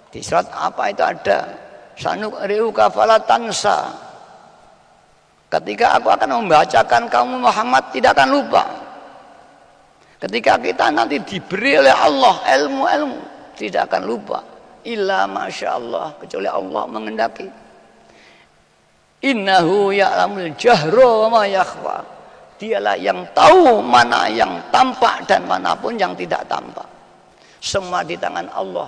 [SPEAKER 2] Di surat apa itu ada? Sanuqri'uka fala tansa. Ketika aku akan membacakan kamu Muhammad tidak akan lupa. Ketika kita nanti diberi oleh Allah ilmu-ilmu tidak akan lupa. Illa masya Allah, kecuali Allah mengendaki. Innahu ya'lamul jahra wa ma yakhfa. Dialah yang tahu mana yang tampak dan manapun yang tidak tampak. Semua di tangan Allah.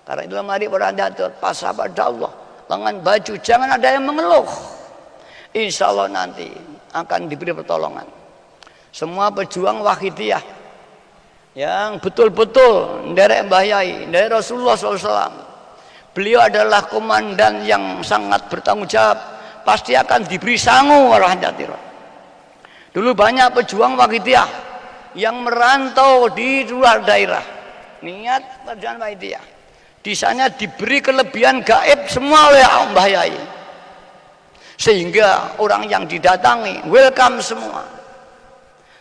[SPEAKER 2] Karena itulah mari berada pasrah pada Allah. Lengan baju jangan ada yang mengeluh. Insya Allah nanti akan diberi pertolongan. Semua pejuang wahidiyah yang betul-betul nderek Mbah Yai, nderek Rasulullah SAW. Beliau adalah komandan yang sangat bertanggung jawab. Pasti akan diberi sangu warahmatullahi. Dulu banyak pejuang wahidiyah yang merantau di luar daerah. Niat perjalanan wahidiyah. Di sana diberi kelebihan gaib semua oleh Mbah Yai. Sehingga orang yang didatangi welcome semua.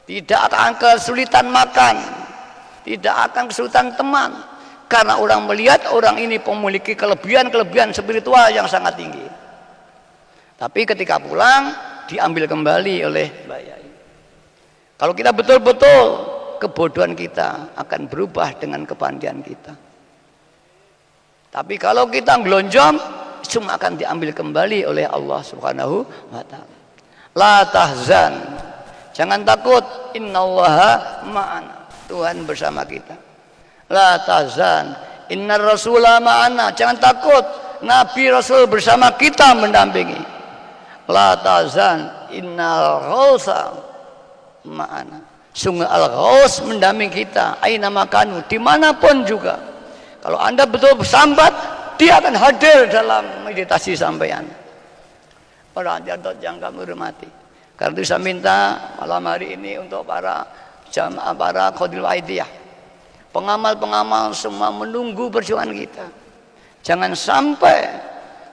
[SPEAKER 2] Tidak akan kesulitan makan, tidak akan kesulitan teman, karena orang melihat orang ini memiliki kelebihan-kelebihan spiritual yang sangat tinggi. Tapi ketika pulang diambil kembali oleh Mbah Yai. Kalau kita betul-betul, kebodohan kita akan berubah dengan kepandaian kita. Tapi kalau kita ngelonjong, semua akan diambil kembali oleh Allah Subhanahu wa taala. La tahzan. Jangan takut, innallaha ma'ana. Tuhan bersama kita. La tahzan, innar rasula ma'ana. Jangan takut, Nabi Rasul bersama kita mendampingi. La tahzan, innal ghausa ma'ana. Sungguh Al-Ghaus mendampingi kita aina makanu, dimanapun juga. Kalau Anda betul bersambat, dia akan hadir dalam meditasi sampean. Para hadirin yang kami hormati, karena itu saya minta malam hari ini untuk para jamaah, para Qadil Wahidiyah, pengamal-pengamal semua menunggu perjuangan kita. Jangan sampai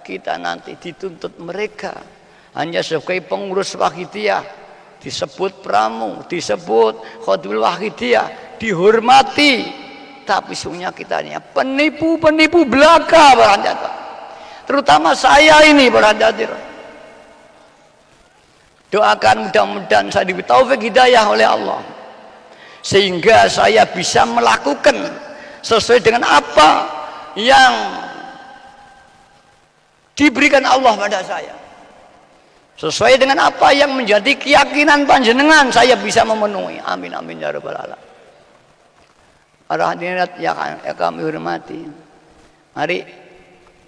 [SPEAKER 2] kita nanti dituntut mereka hanya sebagai pengurus Wahidiyah, disebut pramu, disebut Qadil Wahidiyah, dihormati, tapi sesungguhnya kita ini penipu-penipu belaka, berhati-hati. Terutama saya ini, berhati-hati. Doakan mudah-mudahan saya diberi taufik hidayah oleh Allah, sehingga saya bisa melakukan sesuai dengan apa yang diberikan Allah pada saya. Sesuai dengan apa yang menjadi keyakinan panjenengan, saya bisa memenuhi. Amin amin ya rabbal alamin. Para hadirin yang kami hormati, mari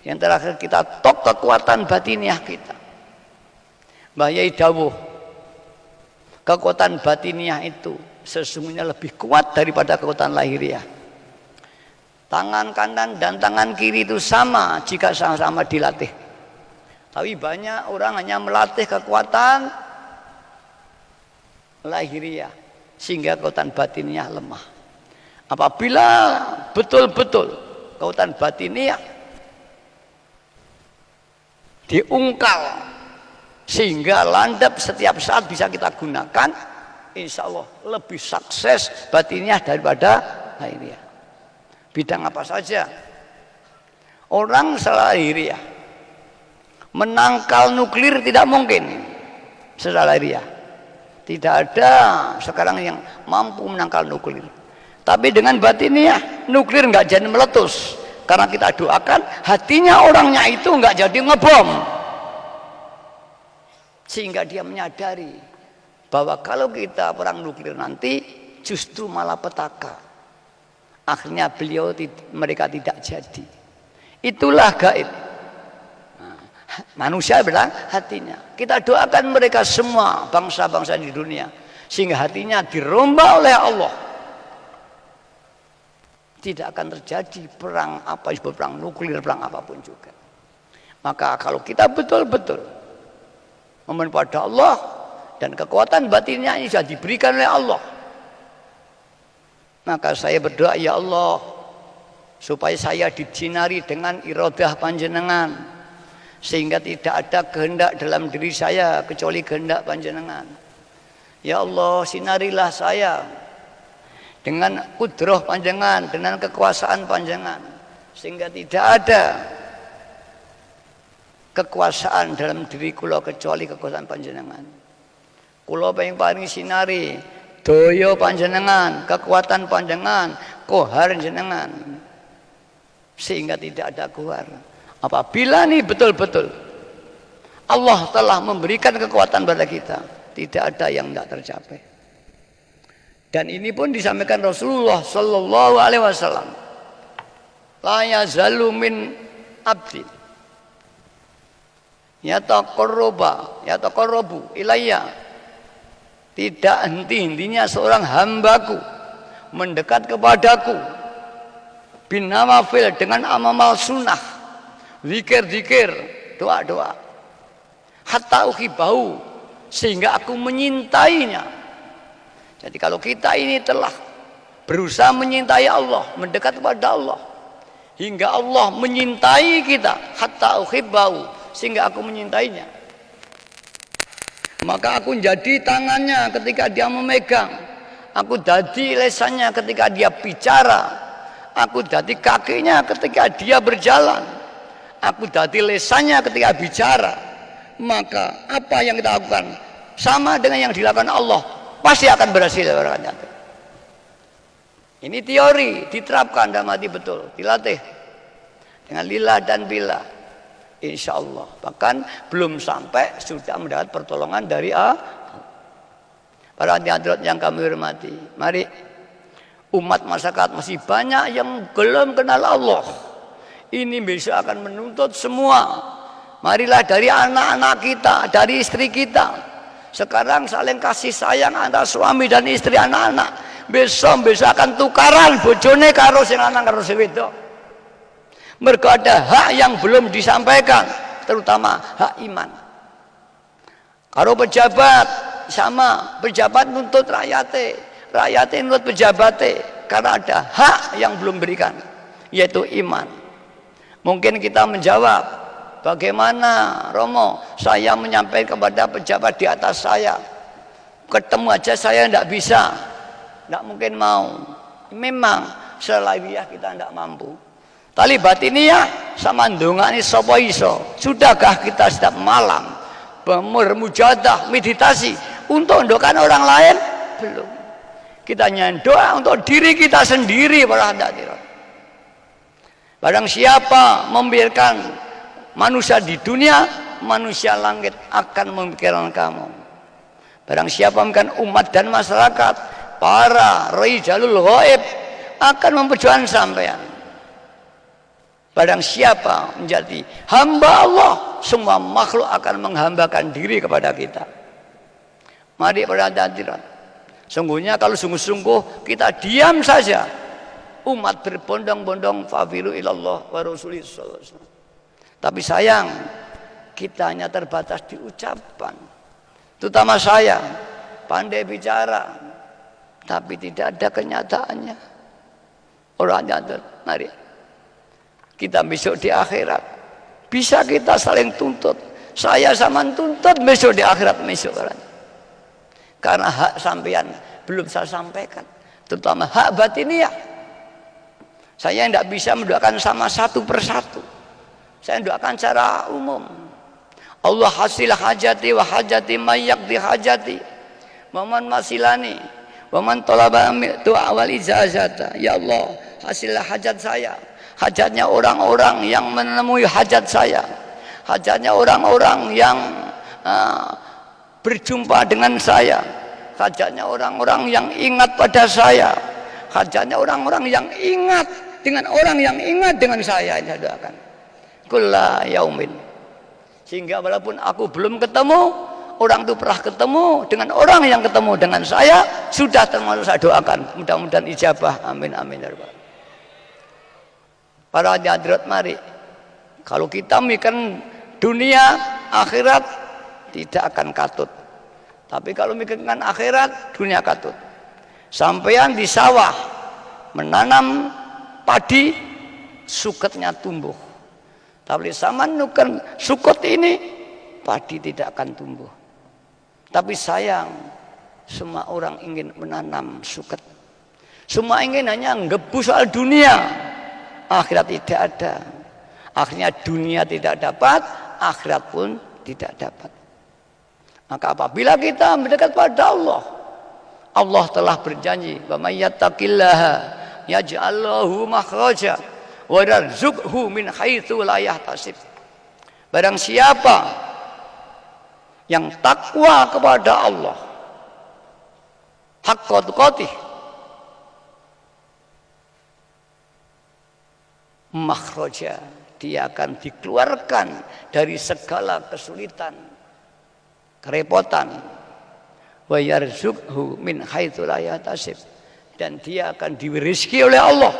[SPEAKER 2] yang terakhir kita tok kekuatan batiniah kita. Mbah Yai dawuh, kekuatan batiniah itu sesungguhnya lebih kuat daripada kekuatan lahiriah. Tangan kanan dan tangan kiri itu sama jika sama-sama dilatih. Tapi banyak orang hanya melatih kekuatan lahiriah sehingga kekuatan batiniah lemah. Apabila betul-betul kekuatan batiniah diungkal sehingga landap setiap saat bisa kita gunakan, insya Allah lebih sukses batiniah daripada lahiriah. Bidang apa saja orang secara lahiriah menangkal nuklir tidak mungkin secara lahiriah. Tidak ada sekarang yang mampu menangkal nuklir. Tapi dengan batiniah nuklir nggak jadi meletus, karena kita doakan hatinya orangnya itu nggak jadi ngebom. Sehingga dia menyadari bahwa kalau kita perang nuklir nanti justru malah petaka. Akhirnya mereka tidak jadi. Itulah gaib. Manusia bilang hatinya. Kita doakan mereka semua bangsa-bangsa di dunia sehingga hatinya dirombak oleh Allah. Tidak akan terjadi perang apa disebut perang nuklir, perang apapun juga. Maka kalau kita betul-betul memohon pada Allah dan kekuatan batinnya ini sudah diberikan oleh Allah, maka saya berdoa, ya Allah, supaya saya disinari dengan iradah panjenengan, sehingga tidak ada kehendak dalam diri saya kecuali kehendak panjenengan. Ya Allah, sinarilah saya dengan kudrah panjenengan, dengan kekuasaan panjenengan, sehingga tidak ada kekuasaan dalam diri kula kecuali kekuasaan panjenengan. Kula paling sinari daya panjenengan, kekuatan panjenengan, kohar jenengan, sehingga tidak ada kuar. Apabila nih betul-betul Allah telah memberikan kekuatan pada kita, tidak ada yang tidak tercapai. Dan ini pun disampaikan Rasulullah Sallallahu Alaihi Wasallam. La yazalu min abdi yataqarrabu ilayya. Tidak henti-hentinya seorang hambaku mendekat kepadaku bin nawafil dengan amal sunnah, zikir-zikir, doa-doa, hatta uhibbahu, sehingga aku menyintainya. Jadi kalau kita ini telah berusaha menyintai Allah, mendekat kepada Allah, hingga Allah menyintai kita, hatta uhibbahu, sehingga aku menyintainya, maka aku jadi tangannya ketika dia memegang, aku jadi lesannya ketika dia bicara, aku jadi kakinya ketika dia berjalan, aku jadi lesannya ketika bicara. Maka apa yang kita lakukan sama dengan yang dilakukan Allah, pasti akan berhasil. Ini teori, diterapkan dalam hati betul, dilatih dengan lillah dan billah, insya Allah. Bahkan belum sampai sudah mendapat pertolongan dari para hadirat yang kami hormati. Mari, umat masyarakat masih banyak yang belum kenal Allah. Ini besok akan menuntut semua. Marilah dari anak-anak kita, dari istri kita, sekarang saling kasih sayang antara suami dan istri, anak-anak. Besok akan tukaran bojone karo sing lanang karo sing wedok. Mergo ada hak yang belum disampaikan, terutama hak iman. Karo pejabat sama, pejabat nuntut rakyate, rakyate nuntut pejabatnya, karena ada hak yang belum berikan, yaitu iman. Mungkin kita menjawab, bagaimana Romo, saya menyampaikan kepada pejabat di atas saya, ketemu aja saya tidak bisa, tidak mungkin mau. Memang selawiyah kita tidak mampu. Tali batiniyah sama ndongani sapa iso. Sudahkah kita setiap malam bermujadah, meditasi untuk mendoakan orang lain? Belum. Kita hanya doa untuk diri kita sendiri para hadirin. Barang siapa membiarkan manusia di dunia, manusia langit akan memikirkan kamu. Barang siapa membiarkan umat dan masyarakat, para rijalul ghaib akan memperjuangkan sampean. Barang siapa menjadi hamba Allah, semua makhluk akan menghambakan diri kepada kita. Mari para hadirin, sungguhnya kalau sungguh-sungguh kita diam saja, umat berbondong-bondong fafiru ilallah wa rasulih sallallahu alaihi wasallam. Tapi sayang, kita hanya terbatas di ucapan. Terutama saya, pandai bicara, tapi tidak ada kenyataannya. Orang jatuh, mari kita besok di akhirat bisa kita saling tuntut. Saya sama tuntut besok di akhirat besok, karena hak sampean belum saya sampaikan, terutama hak batiniyah. Saya tidak bisa mendoakan sama satu persatu, saya doakan secara umum. Allah hasil hajati wa hajati mayak di hajati waman masilani waman tolaba doa wal ijazata. Ya Allah, hasil hajat saya, hajatnya orang-orang yang menemui hajat saya, hajatnya orang-orang yang berjumpa dengan saya, hajatnya orang-orang yang ingat pada saya, hajatnya orang-orang yang ingat dengan orang yang ingat dengan saya. Saya doakan kulla yaumin, sehingga walaupun aku belum ketemu, orang itu pernah ketemu dengan orang yang ketemu dengan saya, sudah termasuk saya doakan. Mudah-mudahan ijabah, amin amin ya rabbal. Para hadirat, mari kalau kita mikirkan dunia akhirat tidak akan katut, tapi kalau mikirkan akhirat dunia katut. Sampean di sawah menanam padi, suketnya tumbuh, tapi zaman nuken sukut ini padi tidak akan tumbuh. Tapi sayang, semua orang ingin menanam suket, semua ingin hanya ngebu soal dunia, akhirat tidak ada. Akhirnya dunia tidak dapat, akhirat pun tidak dapat. Maka apabila kita mendekat pada Allah, Allah telah berjanji, wa may yattaqillaha yaj'al lahu makhraja wa yarzuqhu min haitsu la yahtasib. Barang siapa yang takwa kepada Allah, haqqa tuqatih, makhraja, dia akan dikeluarkan dari segala kesulitan, kerepotan, wa yarzuqhu min haitsu la yahtasib, dan dia akan diberi rezeki oleh Allah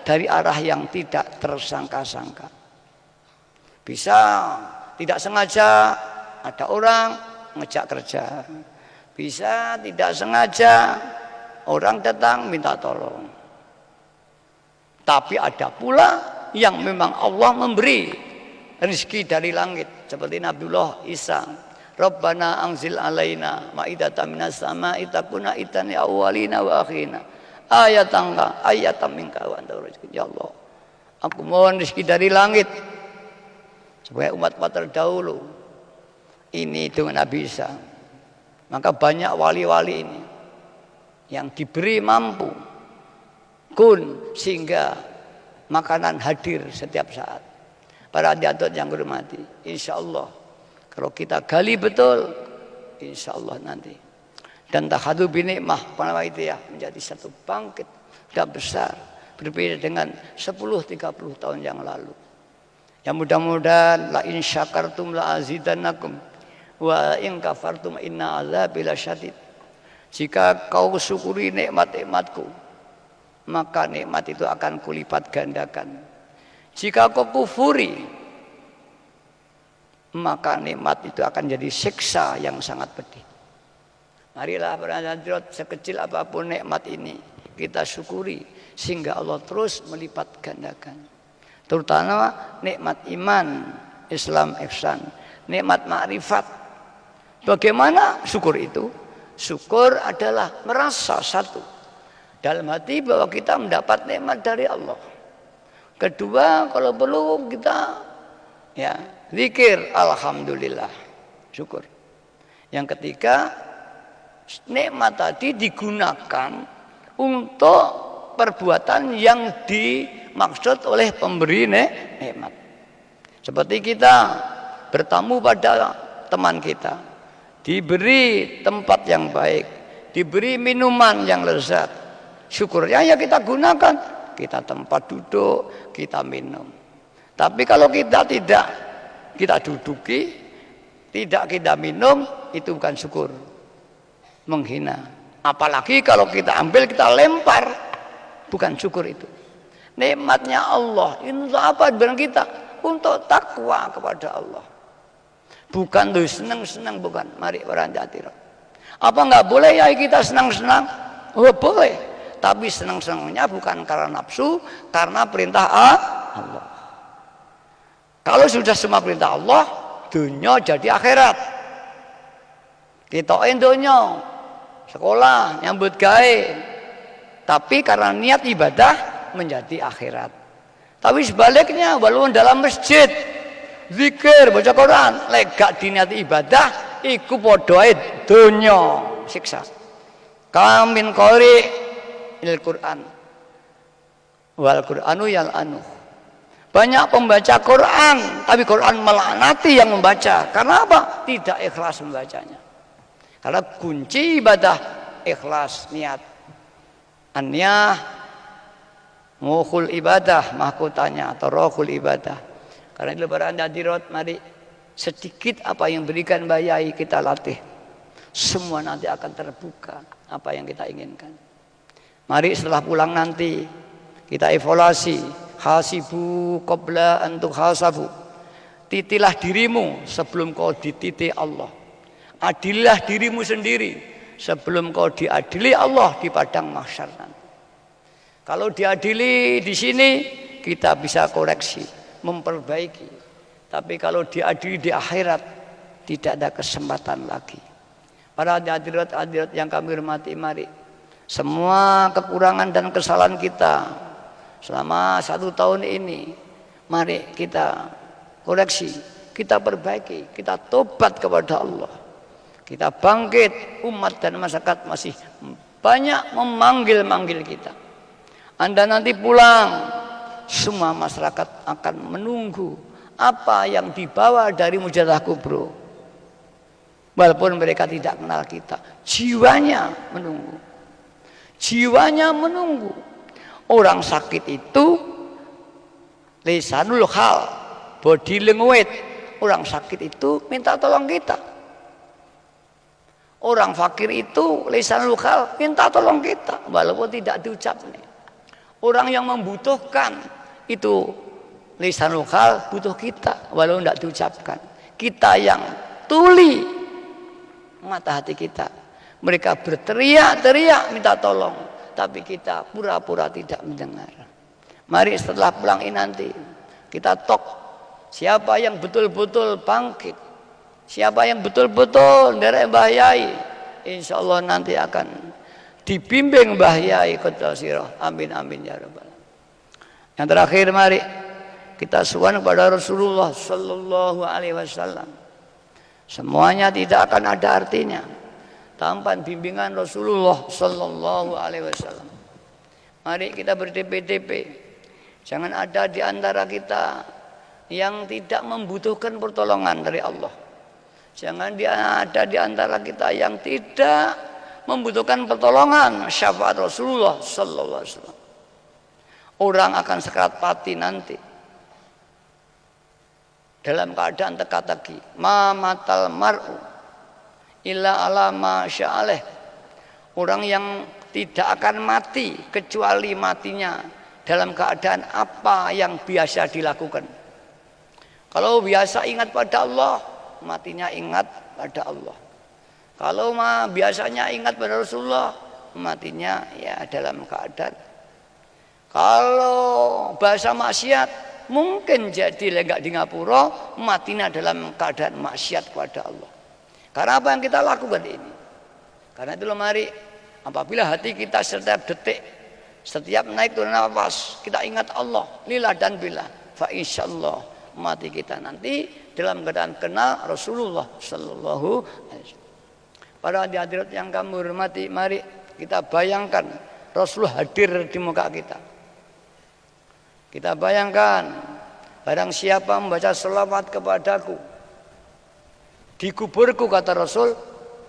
[SPEAKER 2] dari arah yang tidak tersangka-sangka. Bisa tidak sengaja ada orang ngejak kerja, bisa tidak sengaja orang datang minta tolong, tapi ada pula yang memang Allah memberi rezeki dari langit, seperti Nabiullah Isa, Rabbana anzil alaina ma'idatan minas sama'i takuna itan li awwalina wa akhirina ayatan minka wa anta rizqi. Ya Allah, aku mohon rezeki dari langit supaya umat-umat terdahulu ini dengan Nabi Isa. Maka banyak wali-wali ini yang diberi mampu kun sehingga makanan hadir setiap saat. Para hadirat yang hormati, insya Allah kalau kita gali betul, insya Allah nanti dan tahadu binikmah panawaitiyah menjadi satu bangkit dan besar, berbeda dengan 10-30 tahun yang lalu. Yang mudah-mudahan la in syakartum la azidannakum wa in kafartum inna azabi lasyadid. Jika kau syukuri nikmat-nikmatku, maka nikmat itu akan kulipat gandakan. Jika kau kufuri, maka nikmat itu akan jadi siksa yang sangat pedih. Marilah para hadirat, sekecil apapun nikmat ini kita syukuri sehingga Allah terus melipat gandakan. Terutama nikmat iman, Islam, ihsan, nikmat ma'rifat. Bagaimana syukur itu? Syukur adalah merasa satu dalam hati bahwa kita mendapat nikmat dari Allah. Kedua, kalau perlu kita ya zikir alhamdulillah, syukur. Yang ketiga, nikmat tadi digunakan untuk perbuatan yang dimaksud oleh pemberi nikmat. Seperti kita bertamu pada teman kita, diberi tempat yang baik, diberi minuman yang lezat, syukurnya ya kita gunakan, kita tempat duduk, kita minum. Tapi kalau kita tidak kita duduki, tidak kita minum, itu bukan syukur, menghina. Apalagi kalau kita ambil, kita lempar, bukan syukur itu. Nikmatnya Allah ini untuk apa? Barang kita untuk takwa kepada Allah. Bukan tuh senang-senang, bukan. Mari para hadirin. Apa nggak boleh ya kita senang-senang? Oh boleh. Tapi senang-senangnya bukan karena nafsu, karena perintah Allah. Kalau sudah semua perintah Allah, dunia jadi akhirat. Kita dunia, sekolah, nyambut gawe. Tapi karena niat ibadah menjadi akhirat. Tapi sebaliknya, walaupun dalam masjid, zikir, baca Quran, lega diniat ibadah, iku podoe dunia siksa. Kamin qori il Quran, wal Quranu yal anu. Banyak pembaca Quran, tapi Quran melaknati yang membaca. Karena apa? Tidak ikhlas membacanya. Karena kunci ibadah ikhlas niat. An-niyah mukhul ibadah, mahkotanya atau rohul ibadah. Karena itu para hadirat, mari sedikit apa yang berikan Mbah Yai kita latih. Semua nanti akan terbuka apa yang kita inginkan. Mari setelah pulang nanti kita evaluasi. Hasibu qabla an tuhasabu. Titilah dirimu sebelum kau dititi Allah. Adililah dirimu sendiri sebelum kau diadili Allah di padang mahsyar nanti. Kalau diadili di sini kita bisa koreksi, memperbaiki. Tapi kalau diadili di akhirat tidak ada kesempatan lagi. Para hadirat yang kami hormati, mari semua kekurangan dan kesalahan kita selama 1 tahun ini, mari kita koreksi, kita perbaiki, kita tobat kepada Allah. Kita bangkit, umat dan masyarakat masih banyak memanggil-manggil kita. Anda nanti pulang, semua masyarakat akan menunggu apa yang dibawa dari Mujadah Kubro. Walaupun mereka tidak kenal kita, jiwanya menunggu. Jiwanya menunggu. Orang sakit itu lisanul hal, body language. Orang sakit itu minta tolong kita. Orang fakir itu lisanul hal, minta tolong kita walaupun tidak diucapkan. Orang yang membutuhkan itu lisanul hal, butuh kita walaupun tidak diucapkan. Kita yang tuli mata hati kita. Mereka berteriak-teriak minta tolong, tapi kita pura-pura tidak mendengar. Mari setelah pulang ini nanti kita tok siapa yang betul-betul bangkit, siapa yang betul-betul dari Mbah Yai, insya Allah nanti akan dibimbing Mbah Yai Qaddasirah. Amin amin ya rabbal alamin. Yang terakhir, mari kita suwan kepada Rasulullah Sallallahu Alaihi Wasallam. Semuanya tidak akan ada artinya tanpa bimbingan Rasulullah Sallallahu Alaihi Wasallam. Mari kita berdp-dp. Jangan ada di antara kita yang tidak membutuhkan pertolongan dari Allah. Jangan ada di antara kita yang tidak membutuhkan pertolongan syafaat Rasulullah Sallallahu Alaihi Wasallam. Orang akan sekarat mati nanti dalam keadaan teka-teki. Ma matal mar'u illa ala ma sya'aleh. Orang yang tidak akan mati kecuali matinya dalam keadaan apa yang biasa dilakukan. Kalau biasa ingat pada Allah, matinya ingat pada Allah. Kalau biasanya ingat pada Rasulullah, matinya ya dalam keadaan. Kalau bahasa maksiat, mungkin jadi lenggak di ngapura, matinya dalam keadaan maksiat kepada Allah. Karena apa yang kita lakukan ini? Karena itu mari apabila hati kita setiap detik, setiap naik turun nafas, kita ingat Allah, lillah dan billah, fa insyaallah mati kita nanti dalam keadaan kenal Rasulullah Sallallahu Alaihi Wasallam. Para hadirat yang kami hormati, mari kita bayangkan Rasulullah hadir di muka kita. Kita bayangkan barang siapa membaca selawat kepadaku di kuburku, kata Rasul,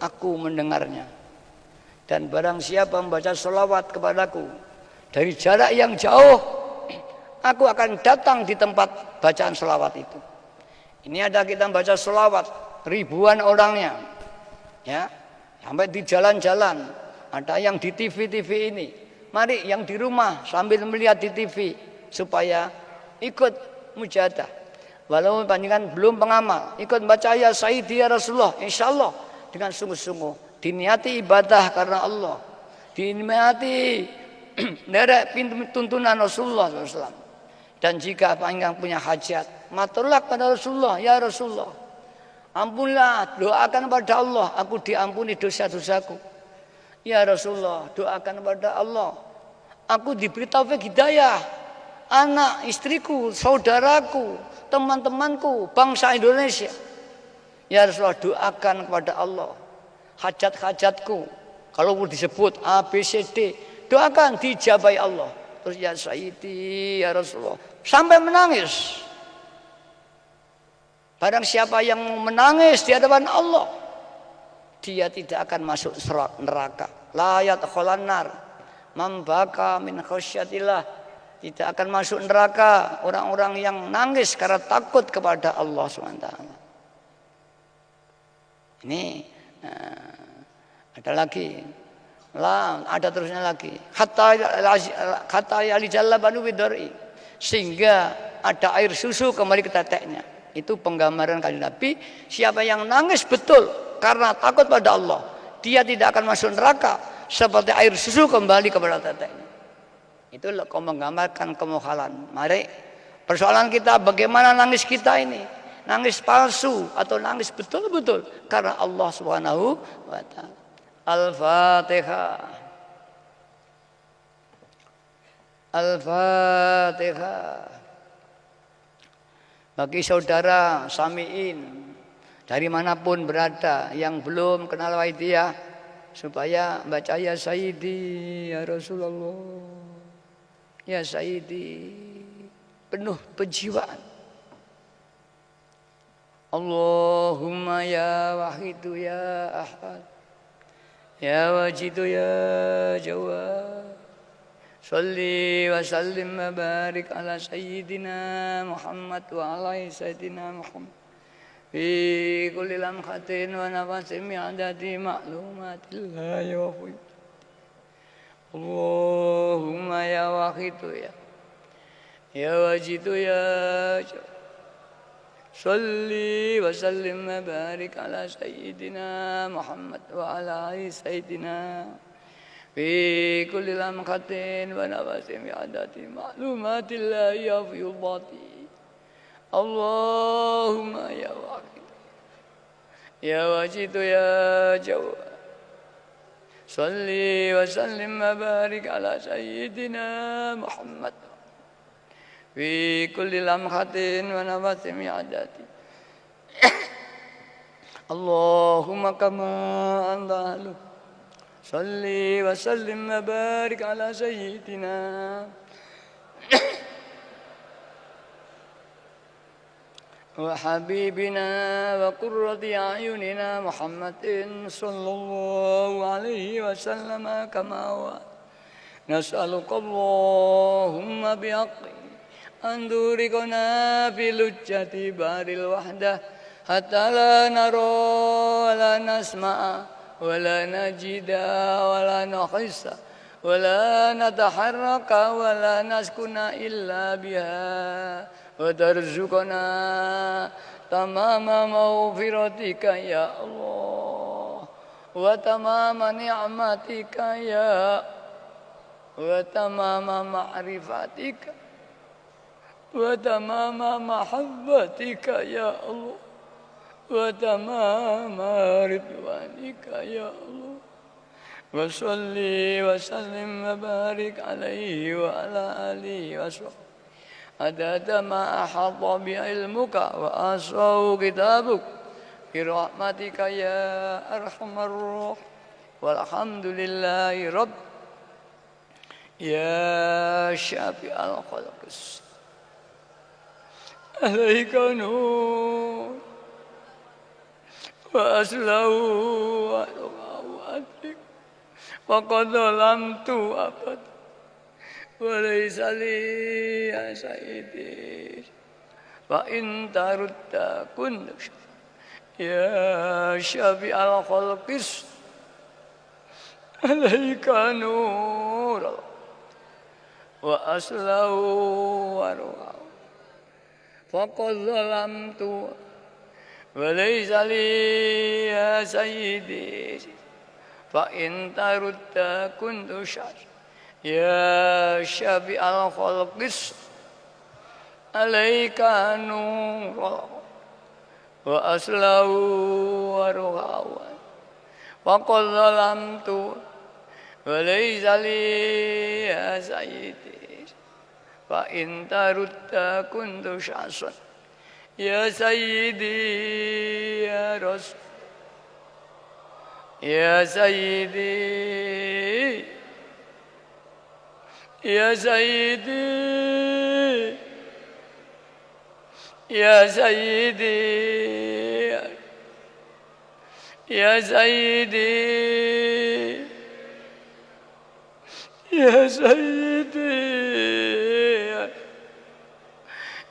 [SPEAKER 2] aku mendengarnya. Dan barang siapa membaca selawat kepadaku dari jarak yang jauh, aku akan datang di tempat bacaan selawat itu. Ini ada kita baca selawat ribuan orangnya, ya, sampai di jalan-jalan, ada yang di TV ini. Mari yang di rumah sambil melihat di TV supaya ikut mujahadah. Walau panjenengan belum pengamal, ikut baca ya Sayyidi ya Rasulullah, insyaallah dengan sungguh-sungguh diniati ibadah karena Allah, diniati derek tuntunan Rasulullah SAW. Dan jika panjang punya hajat, maturlah kepada Rasulullah, ya Rasulullah, ampunlah, doakan pada Allah, aku diampuni dosa-dosaku. Ya Rasulullah, doakan pada Allah, aku diberi taufik hidayah, anak, istriku, saudaraku, teman-temanku, bangsa Indonesia. Ya Rasulullah, doakan kepada Allah hajat-hajatku. Kalau disebut A, B, C, D, doakan dijabai Allah. Terus ya Sayyidi ya Rasulullah, sampai menangis. Barang siapa yang menangis di hadapan Allah, dia tidak akan masuk neraka. La yadkhulan nar man baka min khasyatillah, tidak akan masuk neraka orang-orang yang nangis karena takut kepada Allah SWT. Ini ada lagi, ada terusnya lagi. Kata Ali Jalla Banu Bidori, sehingga ada air susu kembali ke teteknya. Itu penggambaran kanjeng Nabi. Siapa yang nangis betul karena takut pada Allah, dia tidak akan masuk neraka, seperti air susu kembali kepada teteknya. Itu menggambarkan kemukhalan. Mari, persoalan kita bagaimana nangis kita ini, nangis palsu atau nangis betul-betul karena Allah Subhanahu wa taala. Al-Fatihah. Al-Fatihah. Bagi saudara sami'in dari manapun berada yang belum kenal Waidiyah, supaya baca ya Sayyidi ya Rasulullah, ya Sayyidi, penuh penjiwaan. Allahumma ya Wahidu ya Ahad, ya Wajidu ya Jawad, salli wa sallim wa barik ala Sayyidina Muhammad wa ala Sayyidina Muhammad fi kulli lamhatin wa nafasin mi'adati ma'lumatillahi wa fi. Allahumma ya Wahidu ya Wajidu ya Jawad, salli wa sallim wa barik ala Sayyidina Muhammad wa ala Sayyidina fi kulli lamhatin wa nafasin mi'adati ma'lumatillahi wa fi dhati. Allahumma ya Wahid ya Wajid ya Jawad, salli wa sallim wa barik ala Sayyidina Muhammad fi kulli lamhatin wa nafasin mi'adati. Allahumma kama anta ahlu, salli wa sallim wa barik ala Sayyidina wa habibina wa qurrati a'yunina Muhammadin sallallahu alaihi wasallam kama wa nas'aluka Allahumma bihaqqi an turikuna fi lujjati baril wahdah hatta la nara wa la nasma'a wa la najida wa la nuhissa wa la nataharraka wa la naskuna illa biha wa tarzuqna tamama maghfiratika ya Allah wa tamama ni'matika ya wa tamama ma'rifatika wa tamama mahabbatika ya Allah wa tamama ridwanika ya Allah wa salli wa sallim wa barik alaihi wa ala alihi wa sahbihi adada ma ahata bi'ilmuka wa asau kitabuk birahmatika ya arhamar rahim walhamdulillahi rabb ya syafi'al khalqis alaika nur wa aslahu wa atik wa qad lamtu abad وليس لي يا سيدي فإن ترد كن يا شفيع الخلق عليك نور وأصله وروعه فقد ظلمت وليس لي يا سيدي فإن ترد كنت شر ya syafi'al khalqis alaika nur wa aslahu wa ruhawan wa qad zalamtu wa laysa li ya sayyidi fa in tarudda kuntu syasan ya sayyidi ya rasul ya sayyidi ya sayyidi ya sayyidi Ya Sayyidi, Ya Sayyidi,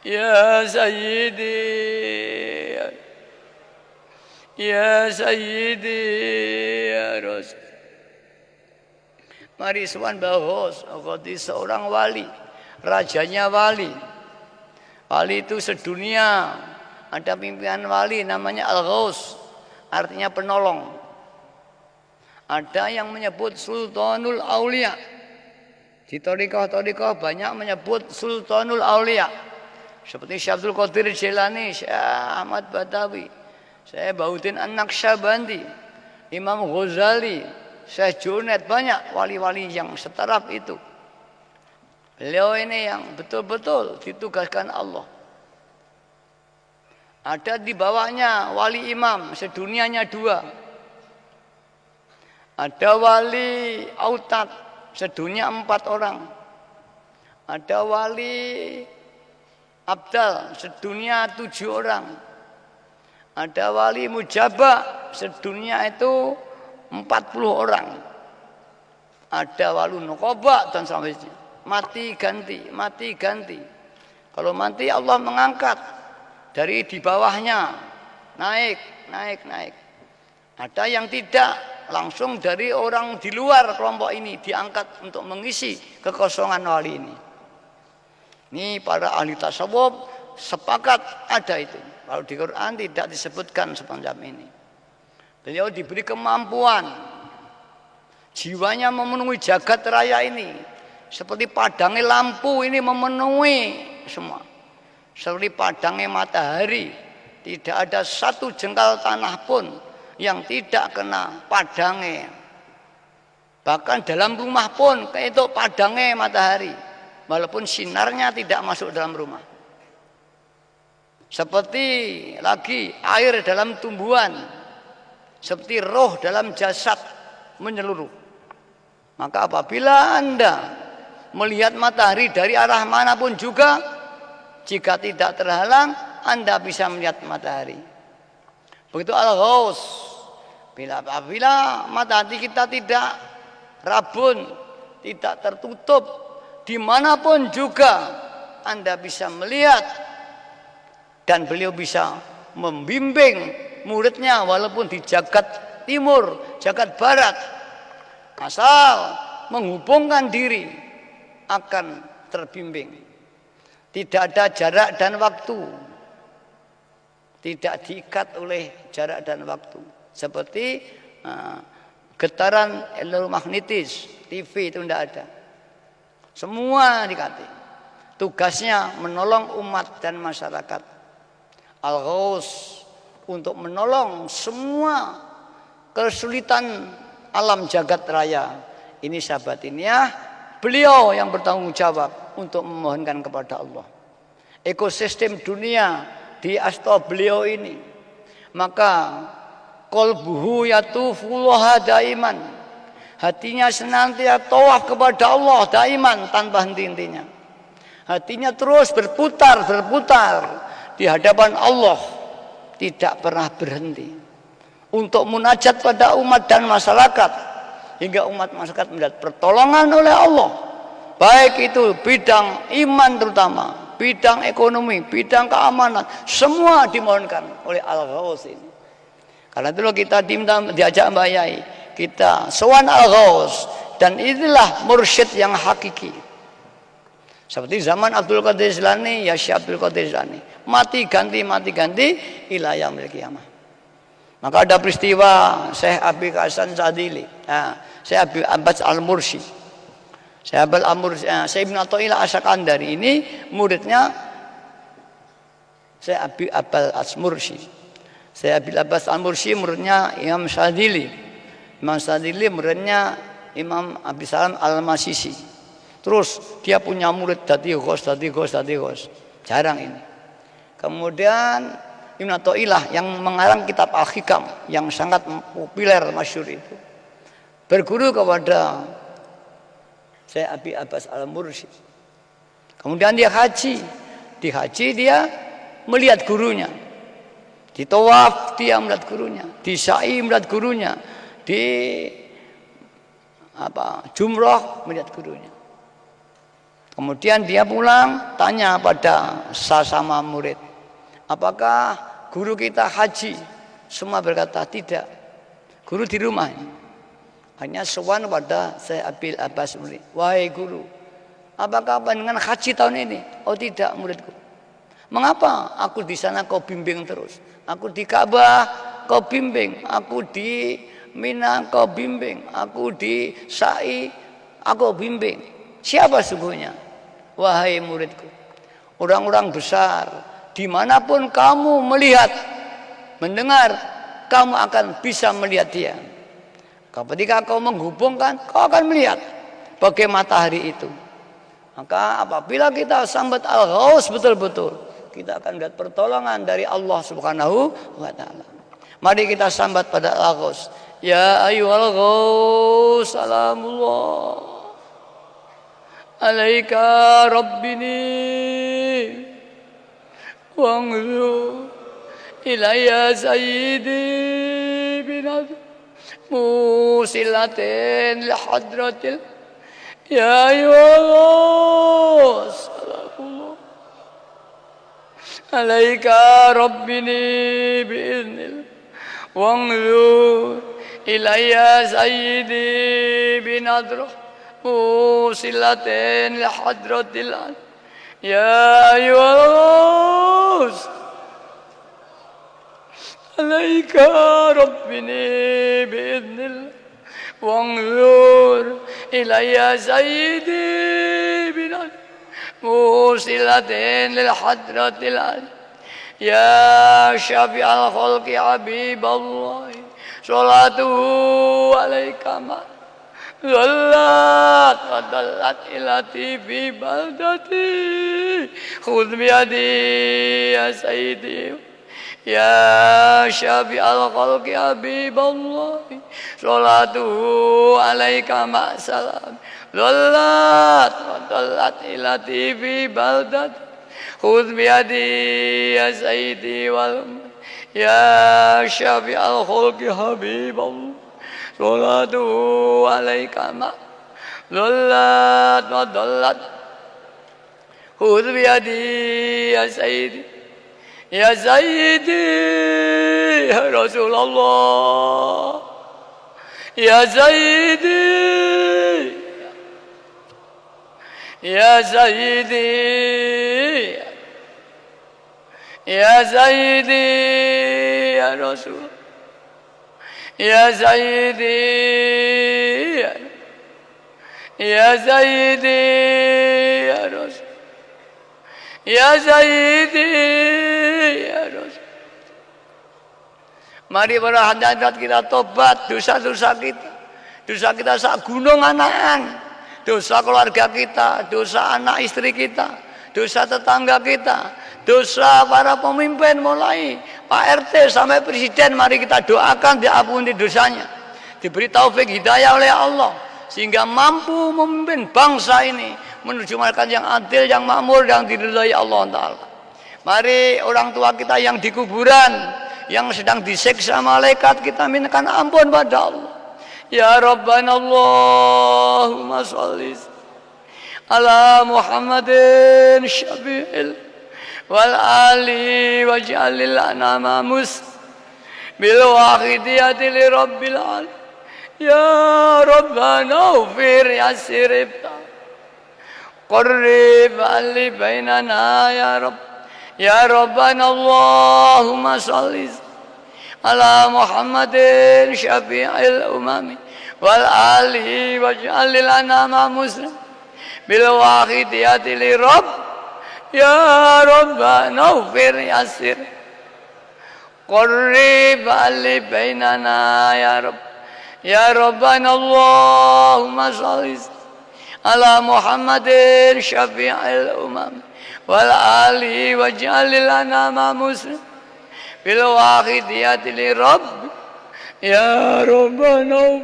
[SPEAKER 2] Ya Sayyidi, Ya Sayyidi, Ya Rasul. Mari Suwan Bahos, seorang wali, rajanya wali. Wali itu sedunia. Ada pimpinan wali namanya Al-Ghaus, artinya penolong. Ada yang menyebut Sultanul Aulia. Di thariqah-thariqah banyak menyebut Sultanul Aulia. Seperti Syekh Abdul Qadir Jilani, Syekh Ahmad Badawi, Syekh Bahuddin An-Naqsyabandi, Imam Ghazali, Syekh Junaid, banyak wali-wali yang setaraf itu. Beliau ini yang betul-betul ditugaskan Allah. Ada di bawahnya wali imam, sedunianya 2. Ada wali autad, sedunia 4 orang. Ada wali abdal, sedunia 7 orang. Ada wali mujabah, sedunia itu 40 orang. Ada wali nuqabah dan seterusnya. Mati ganti, mati ganti. Kalau mati Allah mengangkat dari di bawahnya, naik. Ada yang tidak, langsung dari orang di luar kelompok ini diangkat untuk mengisi kekosongan wali ini. Ini para ahli tasawuf sepakat ada itu. Kalau di Quran tidak disebutkan semacam ini. Beliau diberi kemampuan, jiwanya memenuhi jagat raya ini. Seperti padangnya lampu ini memenuhi semua. Seperti padangnya matahari, tidak ada satu jengkal tanah pun yang tidak kena padangnya. Bahkan dalam rumah pun itu padangnya matahari, walaupun sinarnya tidak masuk dalam rumah. Seperti lagi air dalam tumbuhan, seperti roh dalam jasad menyeluruh. Maka apabila Anda melihat matahari dari arah manapun juga, jika tidak terhalang, Anda bisa melihat matahari. Begitu Al-Ghaus. Apabila mata hati kita tidak rabun, tidak tertutup, dimanapun juga Anda bisa melihat. Dan beliau bisa membimbing muridnya walaupun di jagat timur, jagat barat. Asal menghubungkan diri akan terbimbing. Tidak ada jarak dan waktu. Tidak diikat oleh jarak dan waktu. Seperti getaran elektromagnetis, TV itu tidak ada. Semua dikati. Tugasnya menolong umat dan masyarakat. Al-Ghaus untuk menolong semua kesulitan alam jagat raya. Ini sahabat ini ya. Beliau yang bertanggung jawab untuk memohonkan kepada Allah. Ekosistem dunia di asta beliau ini. Maka qalbuhu yatufullaha daiman. Hatinya senantiasa tawaf kepada Allah daiman tanpa henti-hentinya. Hatinya terus berputar di hadapan Allah, tidak pernah berhenti untuk munajat pada umat dan masyarakat. Hingga umat masyarakat mendapat pertolongan oleh Allah. Baik itu bidang iman terutama, bidang ekonomi, bidang keamanan, semua dimohonkan oleh Al-Ghaus ini. Karena itu kita diajak Mbak Yai, kita sowan Al-Ghaus, dan inilah mursyid yang hakiki. Seperti zaman Abdul Qadir Jilani, ya Syekh Abdul Qadir Jilani, mati ganti ila yaumil qiyamah. Maka ada peristiwa Syekh Abi Hasan Sadili, Syekh Abi Abbas Al-Mursi, Syekh Ibn Athaillah Asyakandari ini muridnya Syekh Abi Abbas Al-Mursi. Syekh Abi Abbas Al-Mursi muridnya Imam Sadili. Imam Sadili muridnya Imam Abi Salam Al-Masisi. Terus dia punya murid dadi ghos. Jarang ini. Kemudian Ibn Athaillah yang mengarang kitab Al-Hikam yang sangat populer masyhur itu berguru kepada Syekh Abi Abbas Al-Mursi. Kemudian dia haji. Di haji dia melihat gurunya. Di tawaf dia melihat gurunya, di sa'i melihat gurunya, di jumrah melihat gurunya. Kemudian dia pulang tanya pada sesama murid, apakah guru kita haji? Semua berkata tidak. Guru di rumah. Hanya sowan pada Syekh Abil Abbas murid, wahai guru, apakah panjenengan haji tahun ini? Oh tidak muridku. Mengapa? Aku di sana kau bimbing terus. Aku di Ka'bah kau bimbing. Aku di Mina kau bimbing. Aku di Sa'i aku bimbing. Siapa sungguhnya? Wahai muridku, orang-orang besar, dimanapun kamu melihat, mendengar, kamu akan bisa melihat dia. Ketika kau menghubungkan, kau akan melihat bagai matahari itu. Maka apabila kita sambat al-ghaus betul-betul, kita akan lihat pertolongan dari Allah Subhanahu wa ta'ala. Mari kita sambat pada al-ghaus. Ya ayyuhal ghaus, salamullah alaika rabbini wangzu ilayya sayyidi binad musilatin lihadratil ya ayyuhal ghaus, salamullah alaika rabbini biiznil wangzur ilayya sayyidi binadrah musilatin lihadratil ya ayyuhal ghaus alaika rabbini biiznil wangzur ilayya sayyidi binadrah musilatin lil hadratil ya syafi'al khalqi habiballah sholatuhu alaika ma zallat wa dallat ilati fi baldati khudh biyadi ya sayyidi ya syafi'al khalqi habiballah sholatuhu alaika ma salam zallat wa dallat ilati fi baldat khudh biyadi ya sayyidi wal ya syafi'al khalqi habiballah sholatuhu alaika ma zallat wa dallat khudh biyadi ya sayyidi ya sayyidi ya Rasulullah ya sayyidi ya sayyidi ya sayyidi ya Rasul ya sayyidi ya sayyidi ya Rasul ya sayyidi ya Rasul. Mari para hadirat kita tobat dosa-dosa kita. Dosa kita sak gunung anakan. Dosa keluarga kita, dosa anak istri kita, dosa tetangga kita, dosa para pemimpin mulai Pak RT sampai presiden. Mari kita doakan diampuni dosanya, diberi taufik hidayah oleh Allah sehingga mampu memimpin bangsa ini menuju masyarakat yang adil, yang makmur, yang diridhai Allah Ta'ala. Mari orang tua kita yang di kuburan, yang sedang disiksa malaikat, kita mintakan ampun pada Allah. Ya Rabbana Allahumma sholli ala Muhammadin syafi'il wal ali waj'alil anama bil wahidiyati li rabbil alamin. Ya Rabbana ufir yasir qarrib ali bainana ya Rabb. Ya Rabbana Allahumma sholli ala Muhammadin syafi'il umami wal ali waj'alil anama muslim bil wahidiyati li rabb. Ya Rabbana ufir yasir qarrib ali bainana ya Rabb. Ya Rabbana Allahumma sholli ala Muhammadin syafi'il umami wal ali waj'alil anama muslim bil wahidiyati li rabb. Ya Rabbana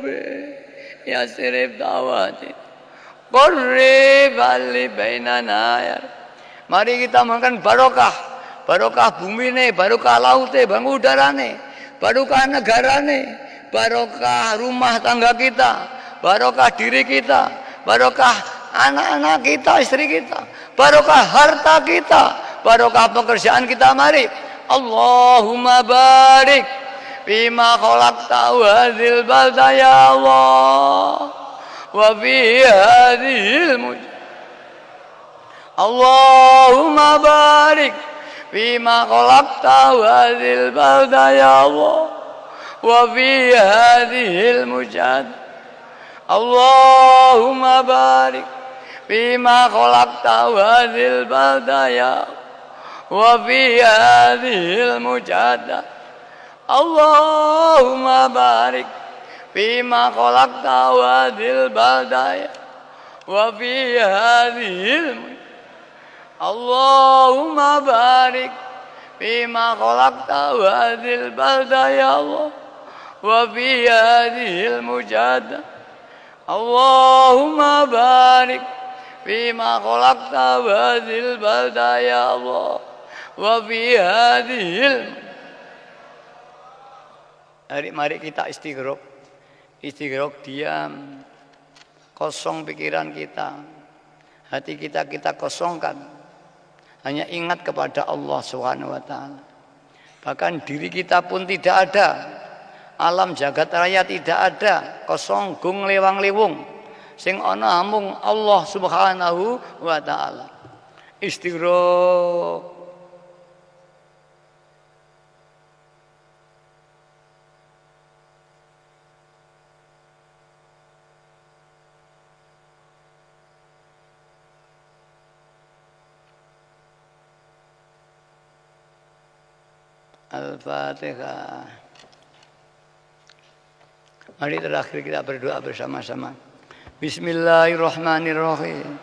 [SPEAKER 2] ya sirif dawati qarrib ali bainana ya. Mari kita mohonkan barokah barokah bumine, barokah laute, barokah udarane, barokah negarane, barokah rumah tangga kita, barokah diri kita, barokah anak-anak kita, istri kita, barokah harta kita, barokah pekerjaan kita. Mari Allahumma barik bima khalaqta hadhil balda ya Allah wa fi hadhil Allahumma barik bima khalaqta hadhil balda ya Allah wa fi hadhil mujad Allahumma barik bima khalaqta hadhil balda ya wa fi hadhil mujad Allahumma barik bima khalaqta hadhil balda ya wa fi hadhil Allahumma barik bima khalaqta hadhil balda ya Allah wa fi hadhil mujad Allahumma barik bima khalaqta hadhil balda ya Allah wa fi hadhil. Mari kita istighraq, diam, kosong pikiran kita, hati kita kosongkan, hanya ingat kepada Allah Subhanahu wa Ta'ala. Bahkan diri kita pun tidak ada, alam jagat raya tidak ada, kosong gung lewang lewung, sing ana mung Allah Subhanahu wa Ta'ala. Istighraq. Al-Fatihah. Mari terakhir kita berdoa bersama-sama. Bismillahirrahmanirrahim.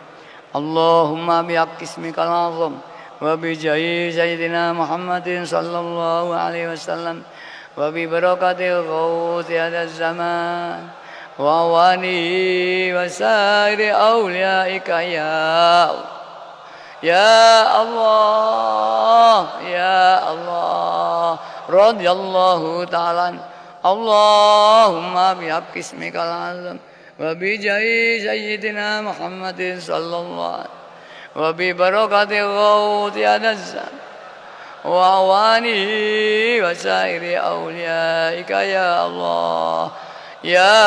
[SPEAKER 2] Allahumma bihaqqismikal azam wa bi jahi sayyidina Muhammadin sallallahu alaihi wasallam wa bi barakatil ghauthi hadzal zaman wa awanihi wa sairi awliyaika ya Allah, ya Allah, radhiyallahu ta'ala. Allahumma bihaqqi ismikal azam wa bi jahi sayyidina Muhammadin sallallahu alaihi wa bi barakati ghauti adazza wa awanihi wa sairi awliyaika ya Allah, ya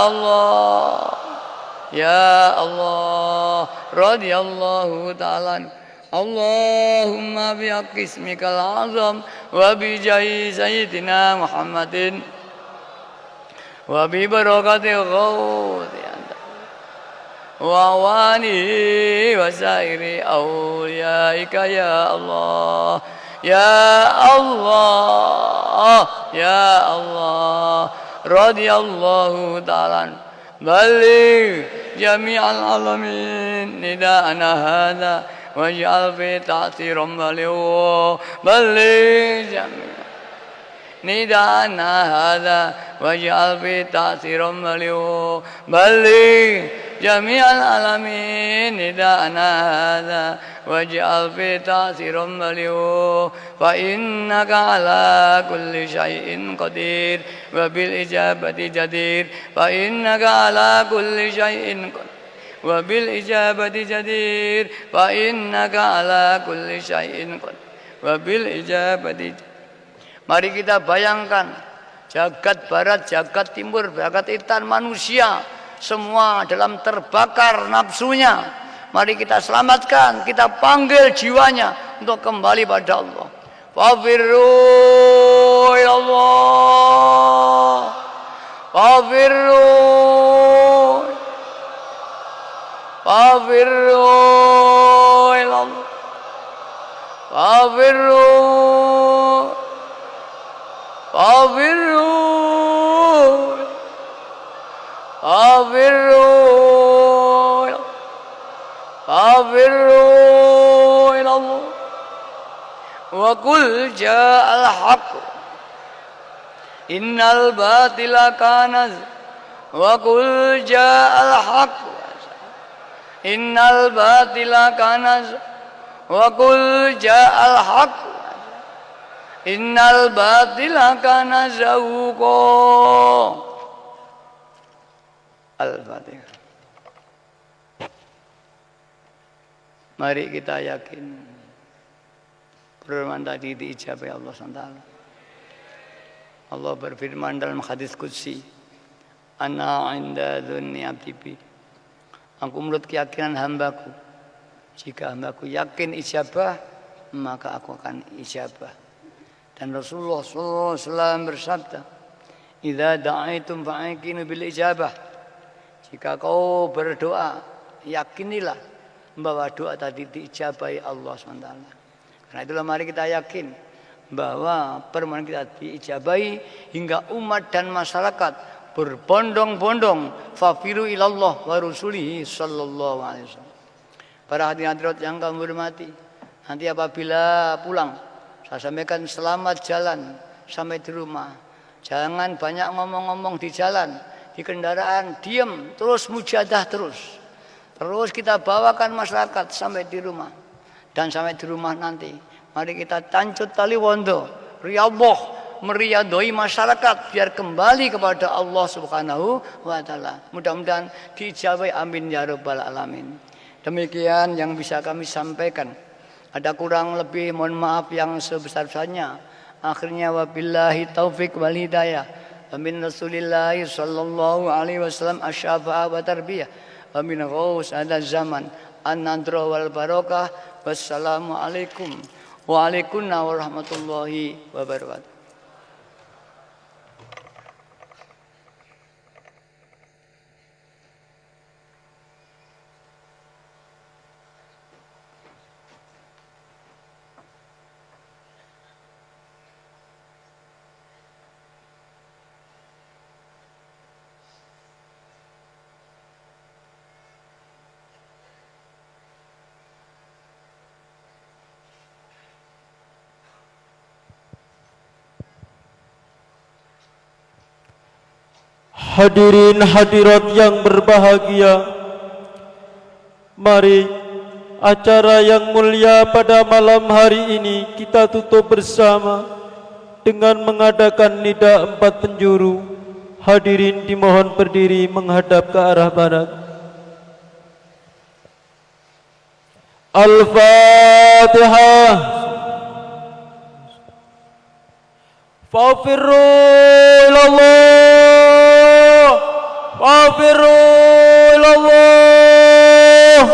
[SPEAKER 2] Allah, ya Allah, radhiyallahu ta'ala. Allahumma bihaqqi ismikal azam wa bi jahi sayyidina Muhammadin wa bi barakati ghauti wa awanihi wa sairi awliyaika ya Allah, ya Allah, ya Allah, radhiyallahu ta'ala. Baligh jami'al alamin nida'ana hadha waj'al fi ta'tiram baligh. Baligh jami'al nida'ana hadha waj'al fi ta'tiram baligh. Baligh jami'al alamin nida'ana hadha waj'al fi ta'tiram baligh. Fa innaka ala kulli syai'in qadir wa bil ijabati jadir. Fa innaka ala kulli syai'in qadir wa bil ijabati jadir. Fa innaka ala kulli syai'in qadir wa bil ijabati jadir. Mari kita bayangkan jagat barat, jagat timur, jagat itan manusia semua dalam terbakar nafsunya. Mari kita selamatkan, kita panggil jiwanya untuk kembali pada Allah. Fafirru ya Allah, fafirru, fafirru ya Allah, fafirru, fafirru, fafirru, fafirru ila Allah. Wa qul ja'al haqq innal batila kana wa qul ja'al haqq innal batila kana wa qul ja'al haqq innal batila kana zahuqa. Al-Fatihah. Mari kita yakin firman tadi diijabai Allah SWT. Allah berfirman dalam hadis qudsi, ana inda dzunni abdi bi. Aku menurut keyakinan hambaku. Jika hambaku yakin ijabah, maka aku akan ijabah. Dan Rasulullah SAW bersabda, idza da'aitum fa'aqinu bil ijabah. Jika kau berdoa, yakinilah bahwa doa tadi diijabahi Allah SWT. Karena itulah mari kita yakin bahwa permohonan kita diijabahi hingga umat dan masyarakat berbondong-bondong fafiru ilallah wa rasulihi sallallahu alaihi wasallam. Para hadirin yang kami hormati, nanti apabila pulang saya sampaikan selamat jalan sampai di rumah. Jangan banyak ngomong-ngomong di jalan, di kendaraan, diam, terus mujadah terus. Terus kita bawakan masyarakat sampai di rumah. Dan sampai di rumah nanti, mari kita tancut tali wondo, riyadhah, meriyadhoi masyarakat biar kembali kepada Allah Subhanahu wa taala. Mudah-mudahan diijabahi, amin ya rabbal alamin. Demikian yang bisa kami sampaikan. Ada kurang lebih mohon maaf yang sebesar-besarnya. Akhirnya wabillahi taufik wal hidayah. Amin Rasulillah sallallahu alaihi wasallam asy-syafa'ah wa tarbiyah. Amin ghaus ada zaman an-nadra wal barakah. Wassalamualaikum waalaikumsalam warahmatullahi wabarakatuh.
[SPEAKER 1] Hadirin hadirat yang berbahagia, mari acara yang mulia pada malam hari ini kita tutup bersama dengan mengadakan nida 4 penjuru. Hadirin dimohon berdiri menghadap ke arah barat. Al-Fatihah. Fafirru ilallah, fafirru ilallah,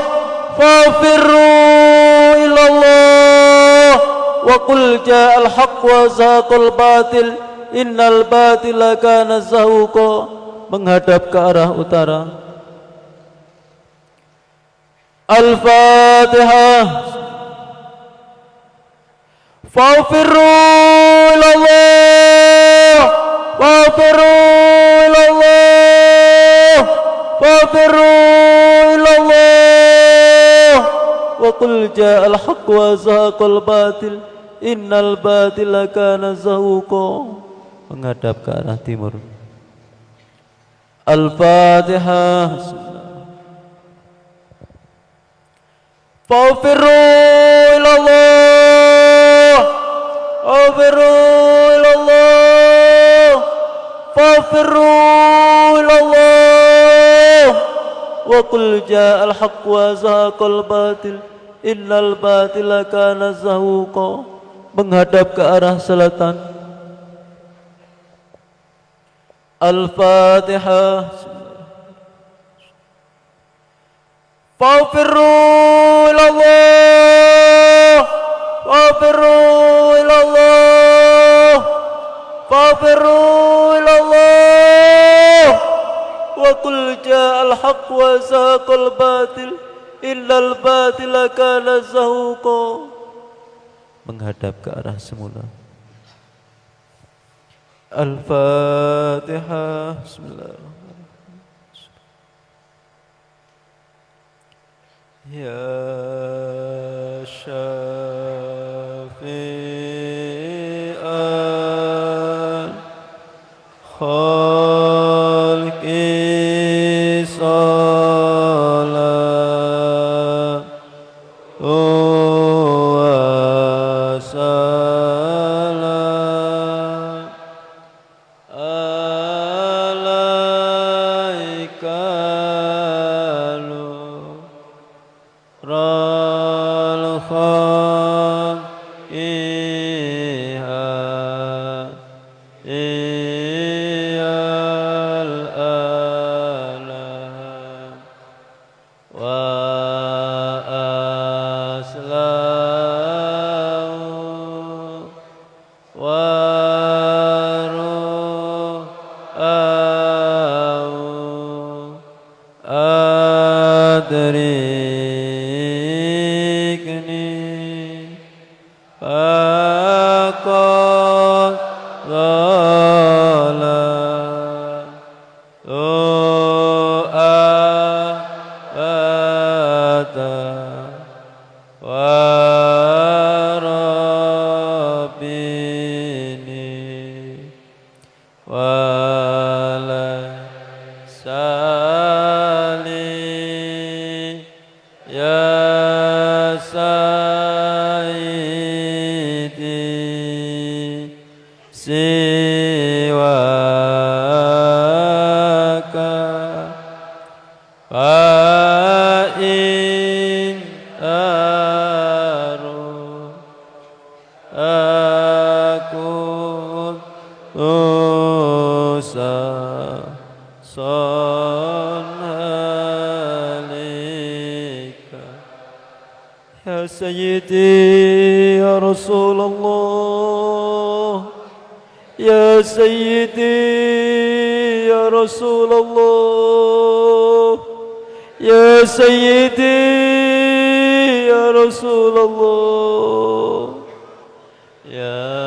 [SPEAKER 1] fafirru ilallah. Wa qul ja'al haqq wa zaqal batil, innal batila kana zahuqa. Menghadap ke arah utara. Al-Fatihah. Fafirru ilallah, fafirru ilallah, fafirru ilallah. Wa qul ja'al haqq wa zahaqal batil, innal batila kana zahuqa. Menghadap ke arah timur. Al-Fatihah. Fafirru ilallah, fafirru ilallah, fafirru ilallah. Wa qul ja'al haqq wa zahaqal batil, innal batila kana zahuqa. Menghadap ke arah selatan. Al-Fatihah. Fafirru ilallah, fafirru ilallah, fafirru ilallah. Wa qul ja'al haqq wa zahaqal batil, innal batila kana zahuqa. Menghadap ke arah semula. Al-Fatihah. Bismillahirrahmanirrahim. Ya Syafi'al Khalqi Salatu wa salam يا سيدي يا رسول الله يا سيدي يا رسول الله يا سيدي يا رسول الله يا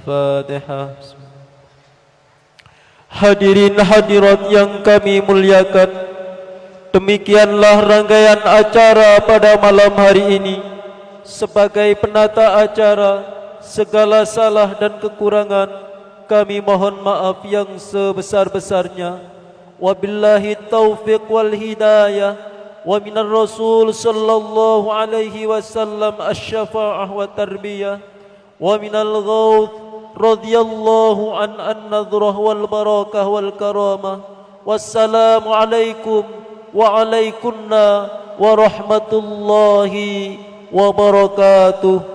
[SPEAKER 1] Al-Fatihah. Hadirin hadirat yang kami muliakan, demikianlah rangkaian acara pada malam hari ini. Sebagai penata acara, segala salah dan kekurangan kami mohon maaf yang sebesar-besarnya. Wabillahi taufiq wal hidayah. Wa minar rasul sallallahu alaihi wasallam asy-syafa'ah wa tarbiyah. Wa minal ghauth radhiyallahu an nadhrah wal barakah wal karamah. Wassalamu alaikum wa alaikunna wa rahmatullahi wabarakatuh.